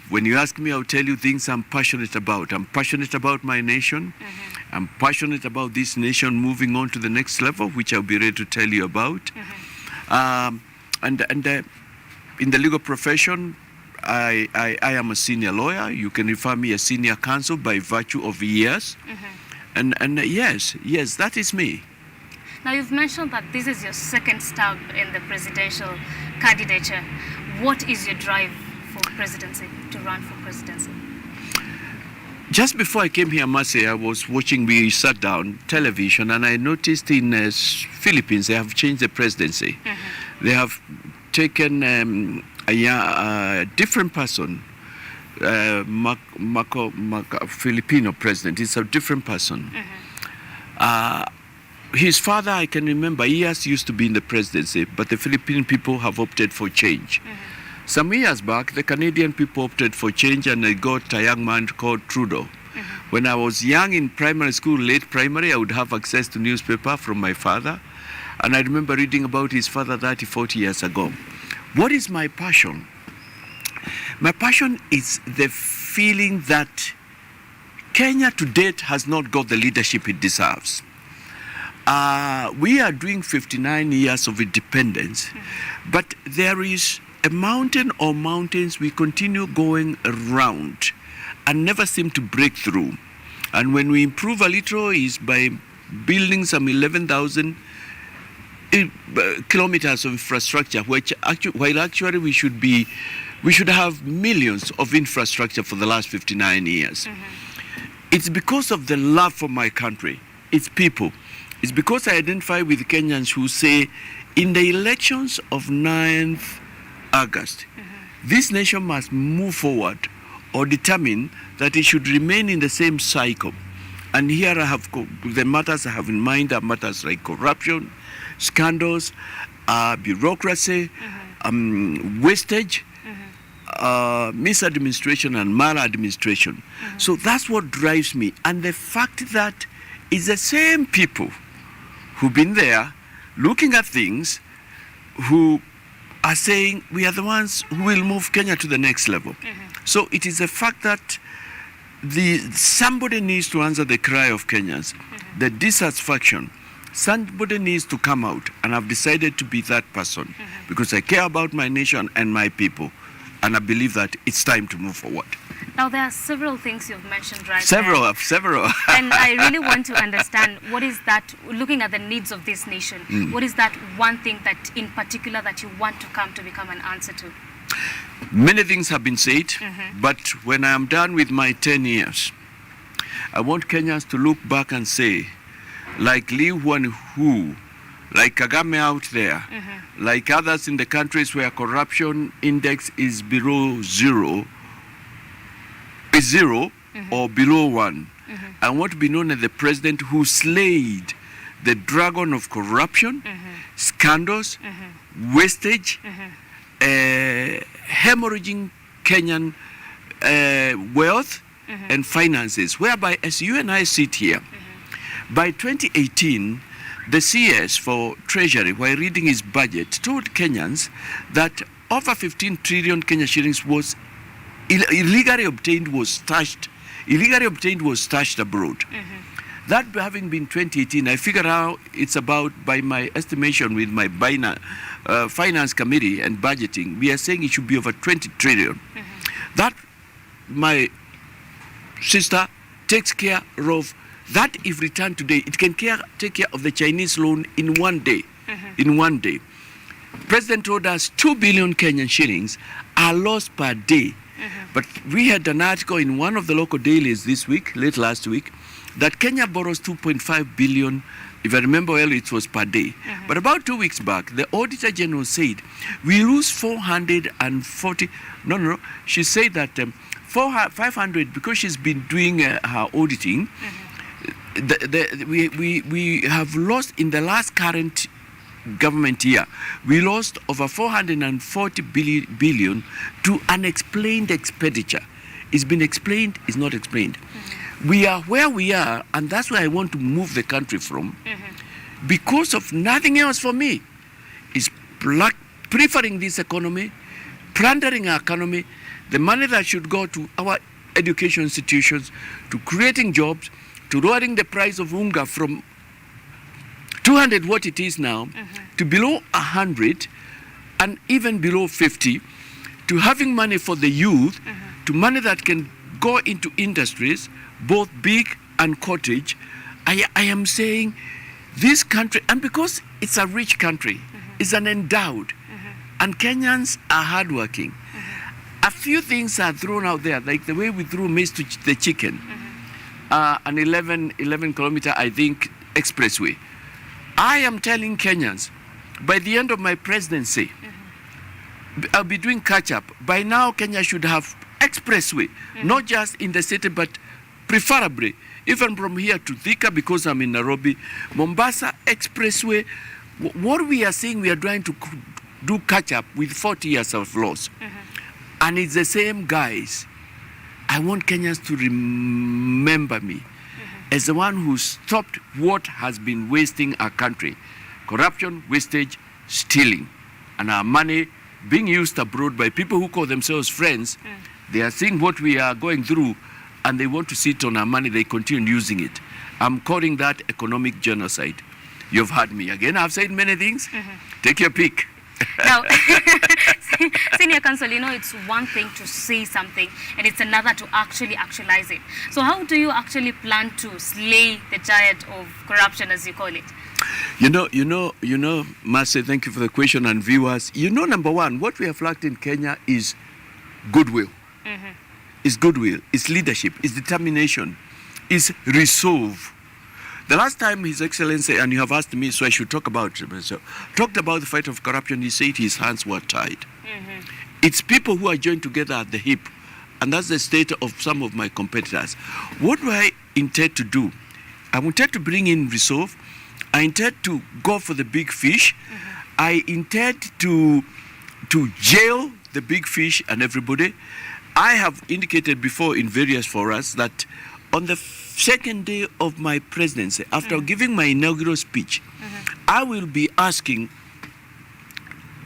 When you ask me, I'll tell you things I'm passionate about. I'm passionate about my nation. I'm passionate about this nation moving on to the next level, which I'll be ready to tell you about. And in the legal profession, I am a senior lawyer. You can refer me as senior counsel by virtue of years. And yes, that is me. Now, you've mentioned that this is your 2nd stab in the presidential candidature. What is your drive for presidency, to run for presidency? Just before I came here, Mercy, I was watching, we sat down, television, and I noticed in Philippines, they have changed the presidency. They have taken a different person, Filipino president. It's a different person. His father, I can remember, years used to be in the presidency, but the Philippine people have opted for change. Some years back, the Canadian people opted for change, and they got a young man called Trudeau. When I was young in primary school, late primary, I would have access to newspaper from my father, and I remember reading about his father 30, 40 years ago. What is my passion? My passion is the feeling that Kenya to date has not got the leadership it deserves. We are doing 59 years of independence, but there is a mountain or mountains we continue going around and never seem to break through. And when we improve a little is by building some 11,000 kilometers of infrastructure, while actually we should have millions of infrastructure for the last 59 years. It's because of the love for my country, its people. It's because I identify with Kenyans who say, in the elections of 9th August, this nation must move forward or determine that it should remain in the same cycle. And here I have the matters I have in mind are matters like corruption, scandals, bureaucracy, wastage, misadministration and maladministration. So that's what drives me. And the fact that it's the same people who've been there looking at things who are saying we are the ones who will move Kenya to the next level. So it is a fact that somebody needs to answer the cry of Kenyans, the dissatisfaction. Somebody needs to come out, and I've decided to be that person because I care about my nation and my people, and I believe that it's time to move forward. Now, there are several things you've mentioned right Several. And I really want to understand what is that, looking at the needs of this nation, what is that one thing that in particular that you want to come to become an answer to? Many things have been said, but when I am done with my 10 years, I want Kenyans to look back and say, like Li Huanhu, like Kagame out there, like others in the countries where corruption index is below zero, or below 1. I want to be known as the president who slayed the dragon of corruption, scandals, wastage, hemorrhaging Kenyan wealth and finances, whereby as you and I sit here, by 2018, the CS for Treasury, while reading his budget, told Kenyans that over 15 trillion Kenya shillings was illegally obtained was stashed abroad. That having been 2018, I figure out it's about, by my estimation with my finance committee and budgeting, we are saying it should be over 20 trillion. That my sister takes care of. That if returned today, it can take care of the Chinese loan in 1 day. In 1 day. President told us 2 billion Kenyan shillings are lost per day. But we had an article in one of the local dailies this week, late last week, that Kenya borrows 2.5 billion. If I remember well, it was per day. But about 2 weeks back, the Auditor General said, we lose 440. No. She said that 500, because she's been doing her auditing, we have lost in the last current government year, we lost over 440 billion to unexplained expenditure. It's been explained, it's not explained. We are where we are, and that's where I want to move the country from, because of nothing else for me. Is preferring this economy, plundering our economy, the money that should go to our education institutions, to creating jobs, to lowering the price of unga from 200 what it is now to below 100 and even below 50, to having money for the youth, to money that can go into industries, both big and cottage. I am saying this country, and because it's a rich country, it's an endowed, and Kenyans are hardworking. A few things are thrown out there, like the way we threw maize to the chicken. An 11 kilometer, I think, expressway. I am telling Kenyans, by the end of my presidency, I'll be doing catch-up. By now, Kenya should have expressway, not just in the city, but preferably, even from here to Thika, because I'm in Nairobi, Mombasa expressway. What we are saying, we are trying to do catch-up with 40 years of loss. And it's the same guys. I want Kenyans to remember me as the one who stopped what has been wasting our country. Corruption, wastage, stealing. And our money being used abroad by people who call themselves friends. They are seeing what we are going through and they want to sit on our money. They continue using it. I'm calling that economic genocide. You've heard me. Again, I've said many things. Take your pick. Now, Senior Counsel, you know, it's one thing to say something and it's another to actually actualize it. So how do you actually plan to slay the giant of corruption, as you call it? You know, Marcy, thank you for the question, and viewers. You know, number one, what we have lacked in Kenya is goodwill. It's goodwill, it's leadership, it's determination, it's resolve. The last time His Excellency, and you have asked me, so I should talk about it, so, talked about the fight of corruption, he said his hands were tied. It's people who are joined together at the hip and that's the state of some of my competitors. What do I intend to do? I intend to bring in resolve. I intend to go for the big fish. I intend to jail the big fish and everybody. I have indicated before in various forums that on the second day of my presidency, after giving my inaugural speech, I will be asking,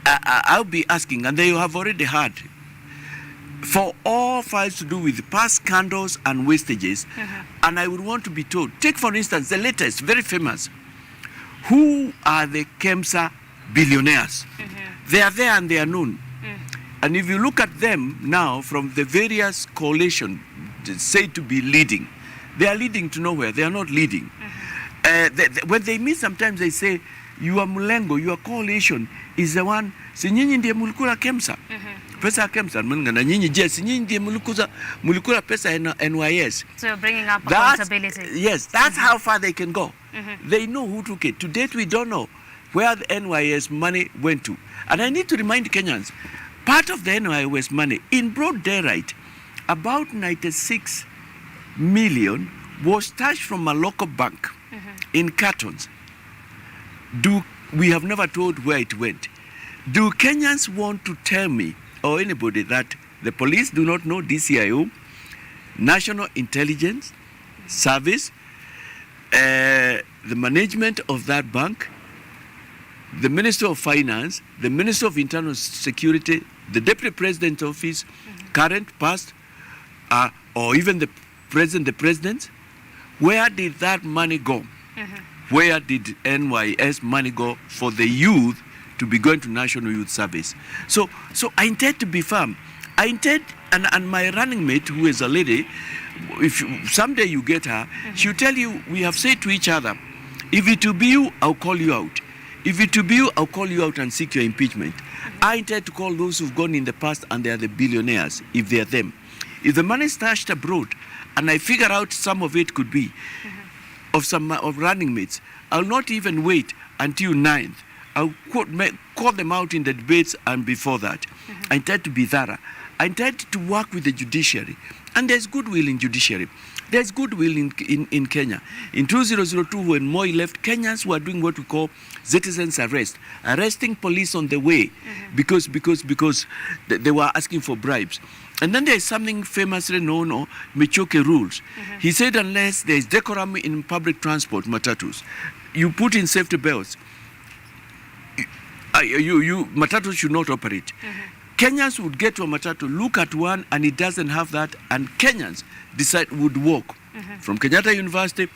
I'll be asking, and they have already heard, for all files to do with past scandals and wastages, and I would want to be told, take for instance the latest, very famous, who are the KEMSA billionaires? They are there and they are known. And if you look at them now from the various coalitions said to be leading, they are leading to nowhere. They are not leading. When they meet, sometimes they say, your Mulengo, your coalition is the one, si nyinyi ndiye mulikula KEMSA. Pesa ya KEMSA, na nyinyi je, si nyinyi ndiye mulikula pesa NYS. So you're bringing up accountability. Yes, that's how far they can go. They know who took it. To date, we don't know where the NYS money went to. And I need to remind Kenyans, part of the NYS money, in broad daylight, about 96 million was stashed from a local bank in cartons. We have never told where it went. Do Kenyans want to tell me, or anybody, that the police do not know, DCIO, National Intelligence Service, the management of that bank, the Minister of Finance, the Minister of Internal Security, the Deputy President's office, current, past, or even the president, where did that money go? Where did NYS money go for the youth to be going to National Youth Service? So I intend to be firm. I intend, and my running mate, who is a lady, if someday you get her, she'll tell you, we have said to each other, if it will be you, I'll call you out. If it will be you, I'll call you out and seek your impeachment. I intend to call those who've gone in the past and they are the billionaires, if they are them. If the money is stashed abroad, and I figure out some of it could be of some of running mates, I'll not even wait until 9th. I'll call them out in the debates and before that. I intend to be thorough. I intend to work with the judiciary. And there's goodwill in judiciary. There's goodwill in Kenya. In 2002, when Moi left, Kenyans were doing what we call citizens arrest, arresting police on the way because they were asking for bribes. And then there's something famously known as Michoke rules. He said unless there's decorum in public transport, matatus, you put in safety belts, matatus should not operate. Kenyans would get to a matatu, look at one, and it doesn't have that, and Kenyans would walk from Kenyatta University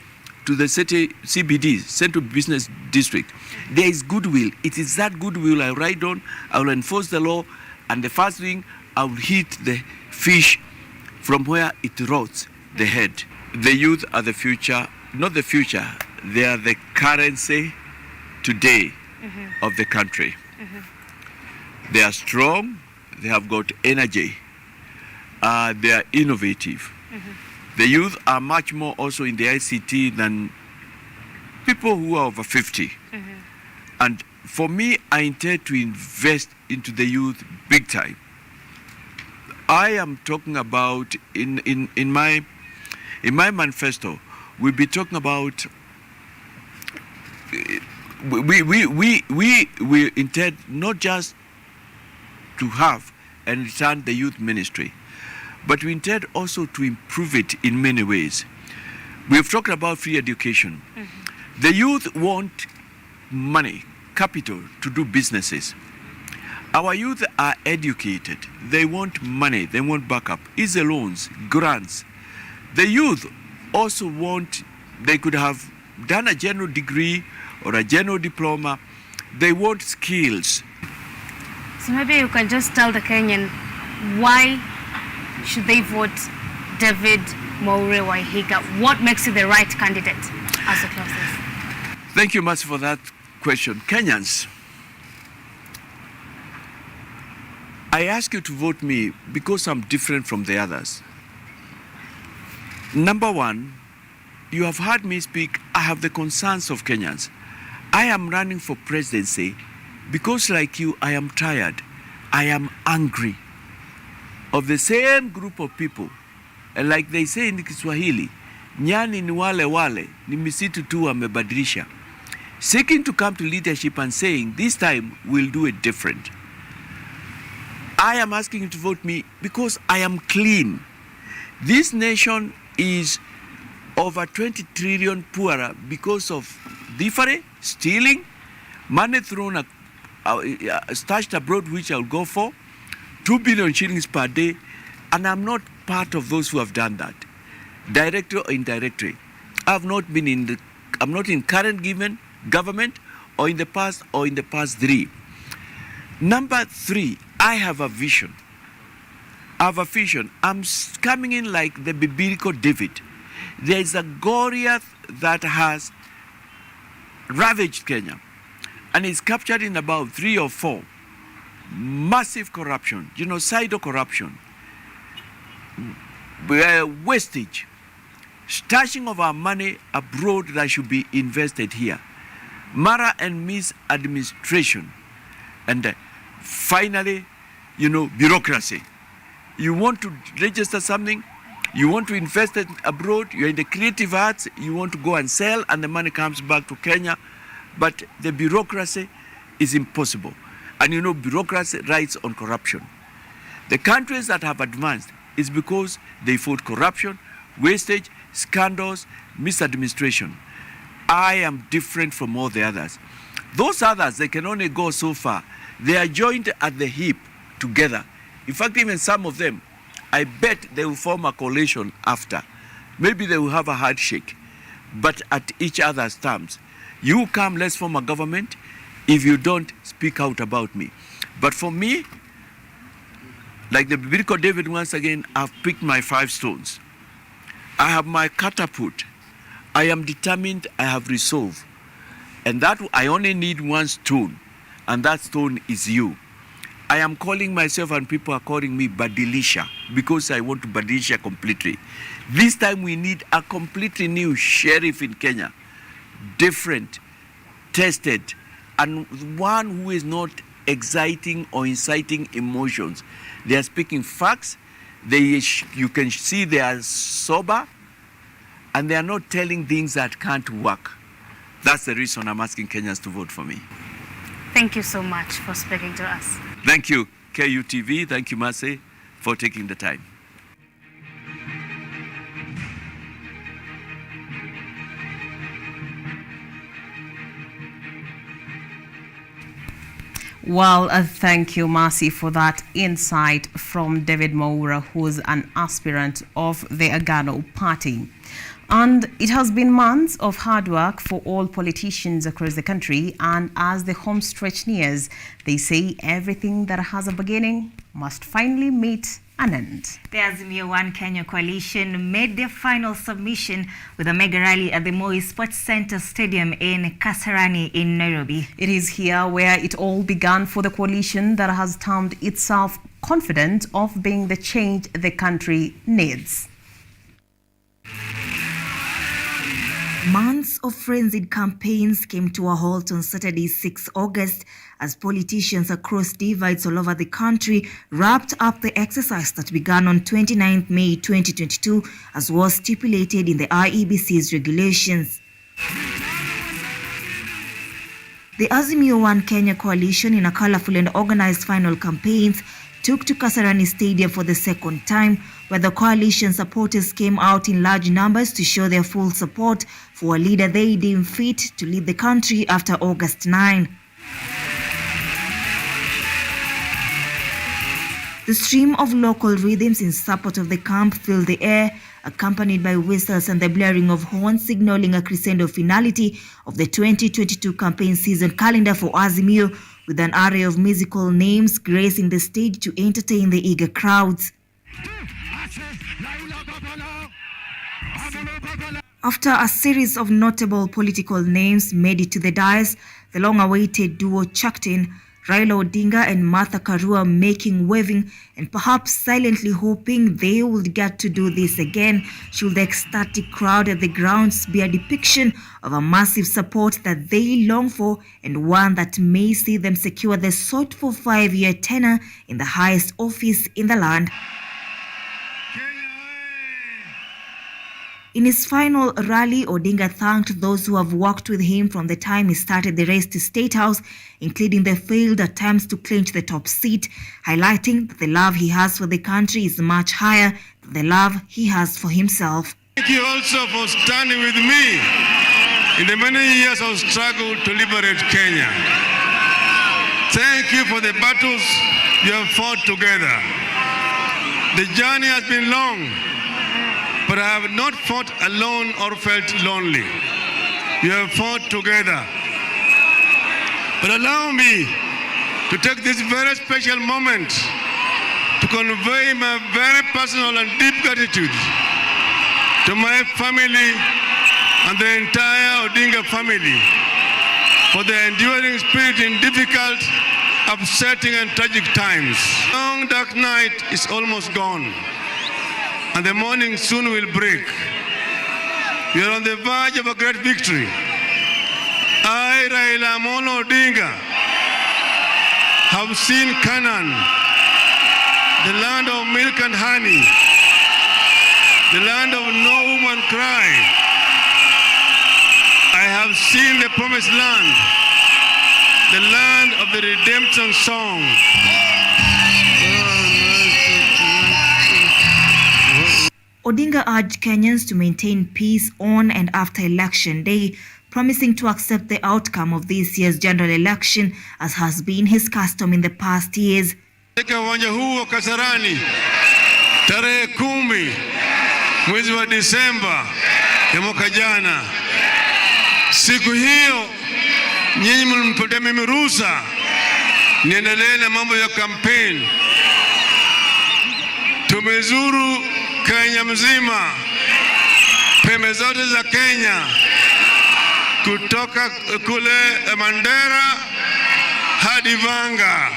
to the city CBD, Central Business District. There is goodwill. It is that goodwill I ride on. I will enforce the law, and the first thing, I will hit the fish from where it rots the head. The youth are the future, not the future. They are the currency today of the country. They are strong. They have got energy. They are innovative. The youth are much more also in the ICT than people who are over 50. And for me, I intend to invest into the youth big time. I am talking about in my manifesto, we'll be talking about we intend not just to have and return the youth ministry, but we intend also to improve it in many ways. We've talked about free education. The youth want money, capital to do businesses. Our youth are educated. They want money. They want backup, easy loans, grants. The youth also want, they could have done a general degree or a general diploma. They want skills. So maybe you can just tell the Kenyan why should they vote David Maure Wahiga? What makes you the right candidate as a closest? Thank you much for that question. Kenyans, I ask you to vote me because I'm different from the others. Number one, you have heard me speak. I have the concerns of Kenyans. I am running for presidency because, like you, I am tired. I am angry. of the same group of people. And like they say in Kiswahili, nyani ni wale wale, ni misitu tu wamebadilisha. Seeking to come to leadership and saying, this time we'll do it different. I am asking you to vote me because I am clean. This nation is over 20 trillion poorer because of thievery, stealing, money thrown stashed abroad, which I'll go for, 2 billion shillings per day, and I'm not part of those who have done that, directly or indirectly. I'm not in current government or in the past 3. Number 3, I have a vision. I'm coming in like the biblical David. There is a Goliath that has ravaged Kenya and is captured in about 3 or 4. Massive corruption, genocidal corruption, wastage, stashing of our money abroad that should be invested here, mara and misadministration, and finally, bureaucracy. You want to register something, you want to invest it abroad, you're in the creative arts, you want to go and sell, and the money comes back to Kenya, but the bureaucracy is impossible. And bureaucracy rides on corruption. The countries that have advanced is because they fought corruption, wastage, scandals, misadministration. I am different from all the others. Those others, they can only go so far. They are joined at the hip together. In fact, even some of them, I bet they will form a coalition after. Maybe they will have a handshake, but at each other's terms. You come, let's form a government. If you don't, speak out about me. But for me, like the biblical David once again, I've picked my 5 stones. I have my catapult. I am determined, I have resolve. And that I only need 1 stone, and that stone is you. I am calling myself, and people are calling me Badilisha, because I want to Badilisha completely. This time we need a completely new sheriff in Kenya. Different, tested, and one who is not exciting or inciting emotions. They are speaking facts. You can see they are sober, and they are not telling things that can't work. That's the reason I'm asking Kenyans to vote for me. Thank you so much for speaking to us. Thank you, KUTV. Thank you, Mercy, for taking the time. Well, thank you, Mercy, for that insight from David Mwaura, who's an aspirant of the Agano Party. And it has been months of hard work for all politicians across the country, and as the home stretch nears, they say everything that has a beginning must finally meet an end. The Azimio One Kenya coalition made their final submission with a mega rally at the Moi Sports Center Stadium in Kasarani in Nairobi. It is here where it all began for the coalition that has termed itself confident of being the change the country needs. Months of frenzied campaigns came to a halt on Saturday, 6 August, as politicians across divides all over the country wrapped up the exercise that began on 29 May 2022, as was stipulated in the IEBC's regulations. The Azimio One Kenya coalition, in a colorful and organized final campaigns, took to Kasarani Stadium for the second time, where the coalition supporters came out in large numbers to show their full support for a leader they deem fit to lead the country after August 9. The stream of local rhythms in support of the camp filled the air, accompanied by whistles and the blaring of horns, signaling a crescendo finality of the 2022 campaign season calendar for Azimio, with an array of musical names gracing the stage to entertain the eager crowds. After a series of notable political names made it to the dais, the long-awaited duo chucked in, Raila Odinga and Martha Karua making, waving, and perhaps silently hoping they will get to do this again should the ecstatic crowd at the grounds be a depiction of a massive support that they long for and one that may see them secure the sought for 5-year tenure in the highest office in the land. In his final rally, Odinga thanked those who have worked with him from the time he started the race to State House, including the failed attempts to clinch the top seat, highlighting that the love he has for the country is much higher than the love he has for himself. Thank you also for standing with me in the many years of struggle to liberate Kenya. Thank you for the battles you have fought together. The journey has been long, but I have not fought alone or felt lonely. We have fought together. But allow me to take this very special moment to convey my very personal and deep gratitude to my family and the entire Odinga family for their enduring spirit in difficult, upsetting and tragic times. Long dark night is almost gone, and the morning soon will break. We are on the verge of a great victory. I, Raila Amolo Odinga, have seen Canaan, the land of milk and honey, the land of no woman cry. I have seen the promised land, the land of the redemption song. Odinga urged Kenyans to maintain peace on and after Election Day, promising to accept the outcome of this year's general election as has been his custom in the past years. Katika uwanja huu wa Kasarani tarehe 10 mwezi wa Disemba ya mwaka jana, siku hiyo nyinyi mlimpatia mimi ruhusa niendelee na mambo ya kampeni. Tumezuru Kenya mzima, pembe zote za Kenya, kutoka kule Mandera hadi Vanga,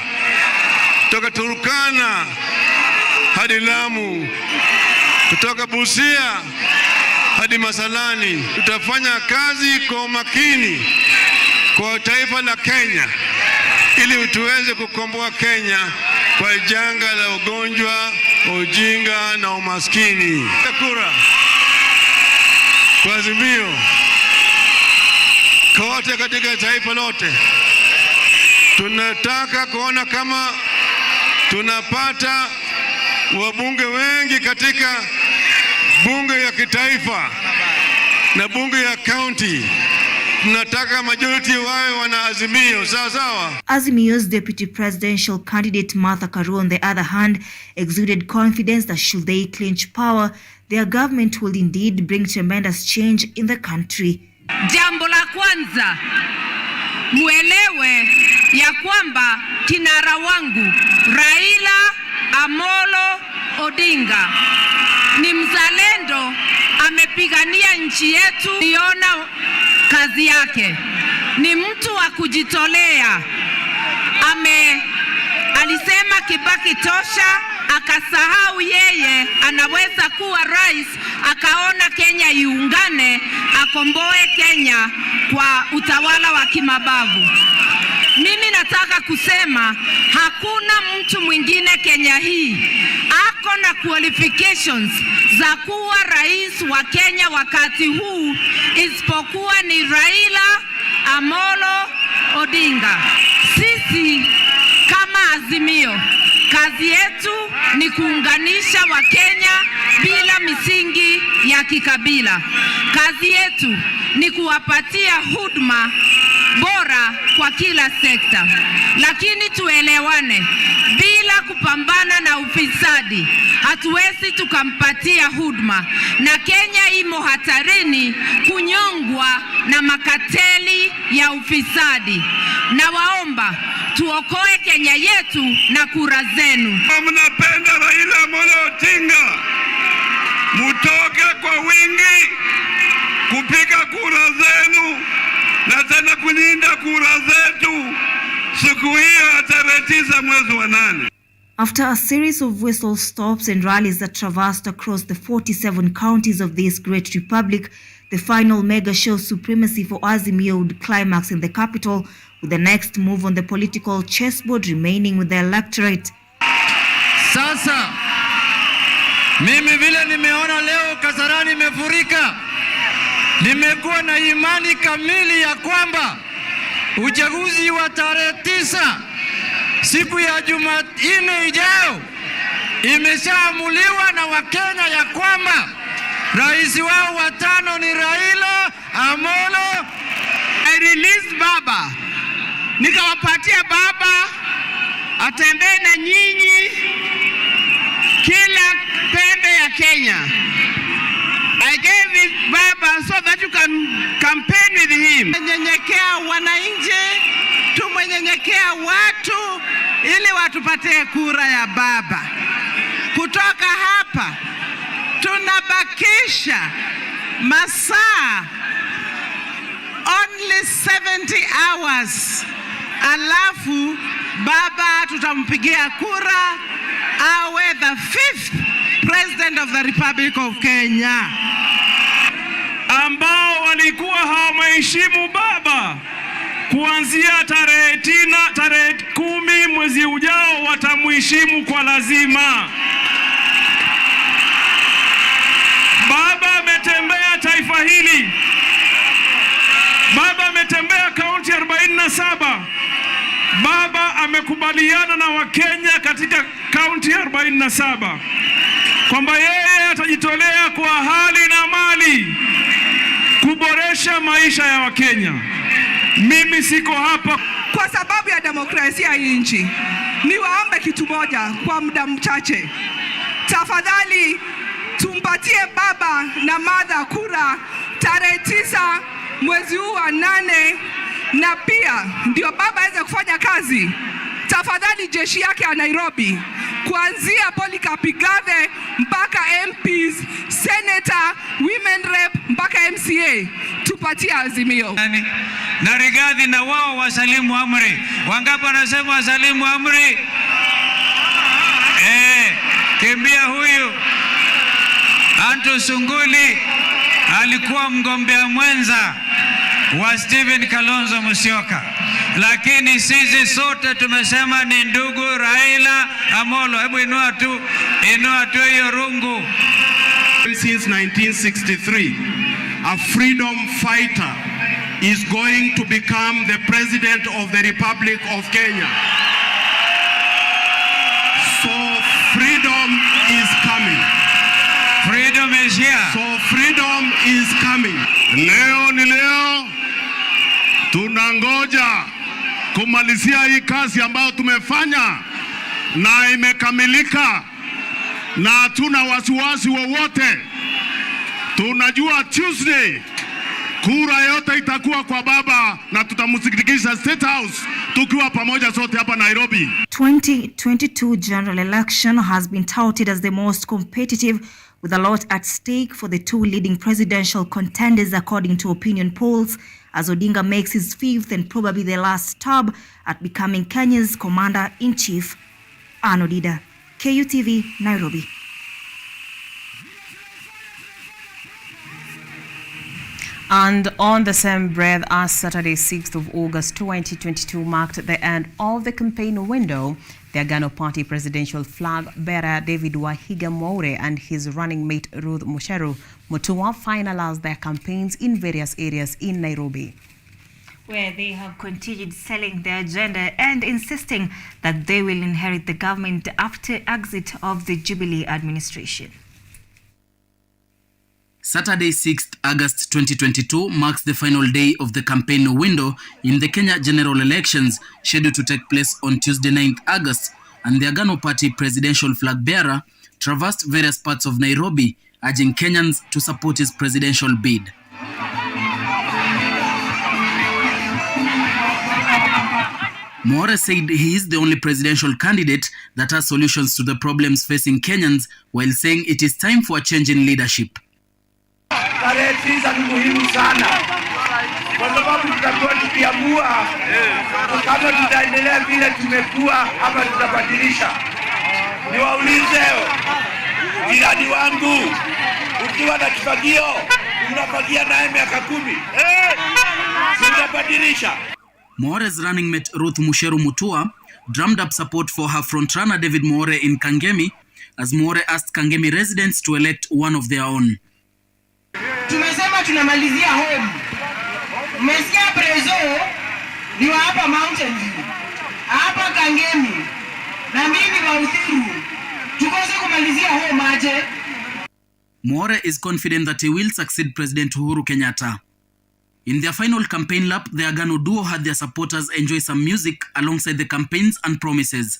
kutoka Turkana hadi Lamu, kutoka Busia hadi Masalani. Tutafanya kazi kwa umakini kwa taifa la Kenya ili tuweze kukomboa Kenya kwa janga la ugonjwa, ujinga na umaskini. Kura kwa Azimio kote katika taifa lote. Tunataka kuona kama tunapata wabunge wengi katika bunge ya kitaifa na bunge ya county. Tunataka majority wawe wana Azimio, sawa sawa. Azimio's deputy presidential candidate Martha Karua, on the other hand, exuded confidence that should they clinch power, their government will indeed bring tremendous change in the country. Jambo la kwanza, muelewe ya kwamba kinara wangu Raila Amolo Odinga ni mzalendo, amepigania nchi yetu, niona kazi yake, ni mtu wa kujitolea. Alisema Kibaki tosha, akasahau yeye anaweza kuwa rais, akaona Kenya iungane, akomboe Kenya kwa utawala wa kimabavu. Mimi nataka kusema hakuna mtu mwingine Kenya hii ako na qualifications za kuwa rais wa Kenya wakati huu isipokuwa ni Raila Amolo Odinga. Sisi kama Azimio, kazi yetu ni kuunganisha Wakenya bila misingi ya kikabila. Kazi yetu ni kuwapatia huduma bora kwa kila sekta. Lakini tuelewane, bila kupambana na ufisadi hatuwezi tukampatia huduma, na Kenya imo hatarini kunyongwa na makateli ya ufisadi. Na waomba tuokoe Kenya yetu na kura zenu. Mnapenda Raila Amolo Odinga, mutoke kwa wingi kupiga kura zenu na tena kulinda kura zetu siku siku hiyo ya tarehe 9 mwezi wa 8. After a series of whistle stops and rallies that traversed across the 47 counties of this great republic, the final mega show supremacy for Azimio would climax in the capital, with the next move on the political chessboard remaining with the electorate. Sasa mimi vile nimeona leo Kasarani imefurika, nimekuwa na imani kamili ya kwamba uchaguzi wa tarehe 9 siku ya Jumanne ijayo imeshaamuliwa na Wakenya ya kwamba rais wao wa 5 ni Raila Amolo. I released Baba, nikawapatia Baba atembee na nyinyi kila pembe ya Kenya. I gave it Baba so that you can campaign with him. Tumwenyenyekea wananchi, tumwenyenyekea watu ili watupatie kura ya Baba. Kutoka hapa tunabakisha masaa only 70 hours. Alafu Baba tutampigia kura awe the 5th President of the Republic of Kenya. Ambao walikuwa hawamheshimu Baba kuanzia tarehe 10 mwezi ujao watamheshimu kwa lazima. Baba ametembea taifa hili. Baba ametembea kaunti 47. Baba amekubaliana na Wakenya katika kaunti 47 kwamba yeye atajitolea kwa hali na mali kuboresha maisha ya Wakenya. Mimi siko hapa kwa sababu ya demokrasia ya nchi. Niwaombe kitu moja kwa muda mchache. Tafadhali tumpatie Baba na Martha kura tarehe 9 mwezi huu wa 8, na pia ndio Baba aweze kufanya kazi. Tafadhali jeshi yake ya Nairobi, kuanzia Polycarp Igathe mpaka MPs, Senator, Women Rep mpaka MCA, tupatie Azimio. Na Rigathi na wao wasalimu amri. Wangapi wanasema wasalimu amri? Kimbia huyu. Anto Sunguli alikuwa mgombea mwenza wa Stephen Kalonzo Musyoka, lakini sisi sote tumesema ni ndugu Raila Amolo. Hebu inua tu hiyo rungu. Since 1963, a freedom fighter is going to become the President of the Republic of Kenya. So freedom is coming. Freedom is here. So freedom is coming. Leo ni leo. Tunangoja kumalizia hii kazi ambayo tumefanya na imekamilika, na hatuna wasiwasi wowote. Tunajua Tuesday kura yote itakuwa kwa Baba na tutamsikikisha State House tukiwa pamoja sote hapa Nairobi. 2022 general election has been touted as the most competitive, with a lot at stake for the two leading presidential contenders according to opinion polls, as Odinga makes his 5th and probably the last stab at becoming Kenya's commander-in-chief. Arno Dida, KUTV, Nairobi. And on the same breath as Saturday, 6th of August 2022 marked the end of the campaign window, the Agano Party presidential flag bearer David Wahiga Mwaure and his running mate Ruth Musheru Mutua finalized their campaigns in various areas in Nairobi, where they have continued selling their agenda and insisting that they will inherit the government after exit of the Jubilee administration. Saturday, 6th August 2022 marks the final day of the campaign window in the Kenya general elections scheduled to take place on Tuesday, 9th August, and the Agano Party presidential flag bearer traversed various parts of Nairobi, urging Kenyans to support his presidential bid. Mwaure said he is the only presidential candidate that has solutions to the problems facing Kenyans, while saying it is time for a change in leadership. Tarehe 9 ni muhimu sana kwa sababu tutakuwa tukiamua kama tutaendelea vile tumekuwa hapa, tutabadilisha. Niwaulize jirani wangu, ukiwa na kifagio unafagia naye miaka 10, tutabadilisha. Moore's running mate Ruth Musheru Mutua drummed up support for her frontrunner David Moore in Kangemi as Moore asked Kangemi residents to elect one of their own. Tumesema tunamalizia home. Mmesikia prezo ni wa hapa mountains. Hapa Kangemi. Na mimi wa Uthiru. Tukose kumalizia home aje. Moore is confident that he will succeed President Uhuru Kenyatta. In their final campaign lap, the Agano duo had their supporters enjoy some music alongside the campaigns and promises.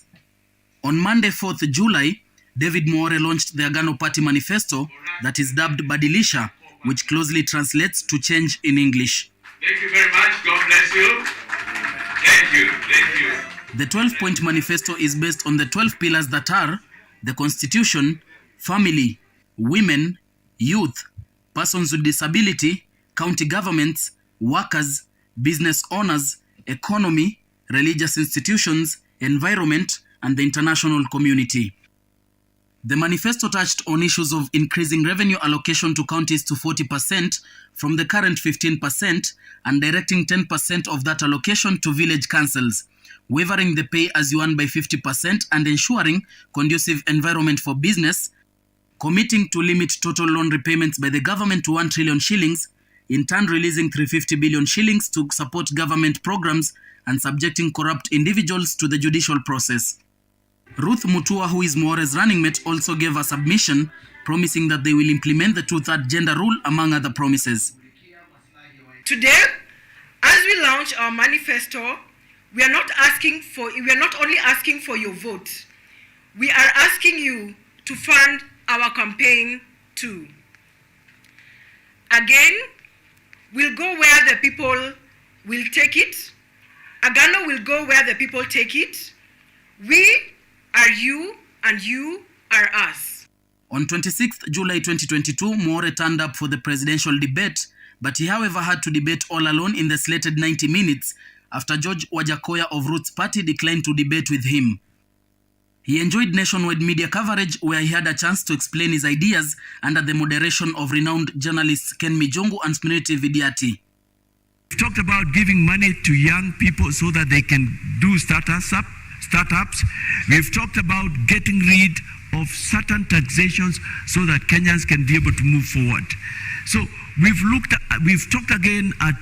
On Monday, 4th July, David Moore launched the Agano Party manifesto that is dubbed Badilisha, which closely translates to change in English. Thank you very much. God bless you. Thank you. Thank you. The 12-point manifesto is based on the 12 pillars that are the Constitution, family, women, youth, persons with disability, county governments, workers, business owners, economy, religious institutions, environment, and the international community. The manifesto touched on issues of increasing revenue allocation to counties to 40% from the current 15% and directing 10% of that allocation to village councils, waivering the pay-as-you-earn by 50% and ensuring conducive environment for business, committing to limit total loan repayments by the government to 1 trillion shillings, in turn releasing 350 billion shillings to support government programs and subjecting corrupt individuals to the judicial process. Ruth Mutua, who is Moore's running mate, also gave a submission promising that they will implement the 2/3 gender rule, among other promises. Today, as we launch our manifesto, we are not only asking for your vote. We are asking you to fund our campaign too. Again, we'll go where the people will take it. Agano will go where the people take it. We are you and you are us. On 26th July 2022, Moore turned up for the presidential debate, but he however had to debate all alone in the slated 90 minutes after George Wajakoya of Ruth's party declined to debate with him. He enjoyed nationwide media coverage where he had a chance to explain his ideas under the moderation of renowned journalists Ken Mijongu and Smriti Vidyati. We've talked about giving money to young people so that they can do startups. We've talked about getting rid of certain taxations so that Kenyans can be able to move forward. So we've talked again at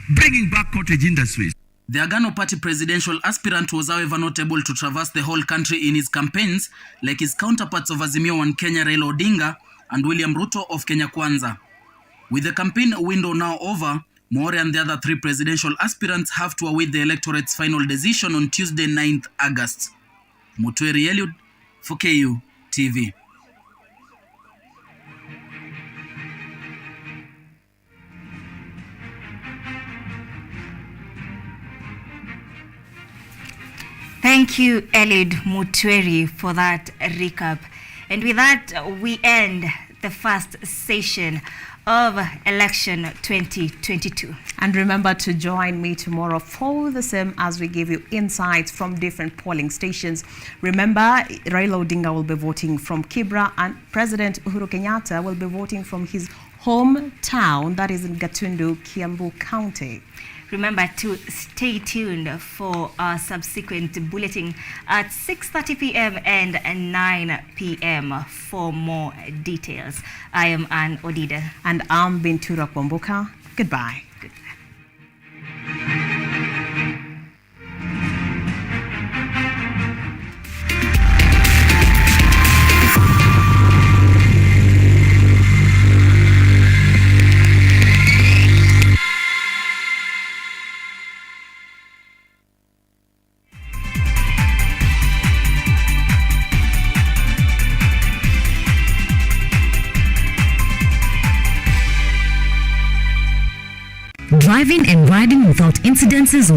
bringing back cottage industries. The Agano Party presidential aspirant was however not able to traverse the whole country in his campaigns like his counterparts of Azimio One Kenya Raila Odinga and William Ruto of Kenya Kwanza. With the campaign window now over, Moore and the other 3 presidential aspirants have to await the electorate's final decision on Tuesday, 9th August. Mutweri Eliud for KU TV. Thank you, Eliud Mutweri, for that recap. And with that, we end the first session of election 2022. And remember to join me tomorrow for the same as we give you insights from different polling stations. Remember, Raila Odinga will be voting from Kibra and President Uhuru Kenyatta will be voting from his hometown, that is in Gatundu, Kiambu County. Remember to stay tuned for our subsequent bulletin at 6:30 p.m. and 9 p.m. for more details. I am Ann Odida. And I'm Bintura Kwamboka. Goodbye. Driving and riding without incidences or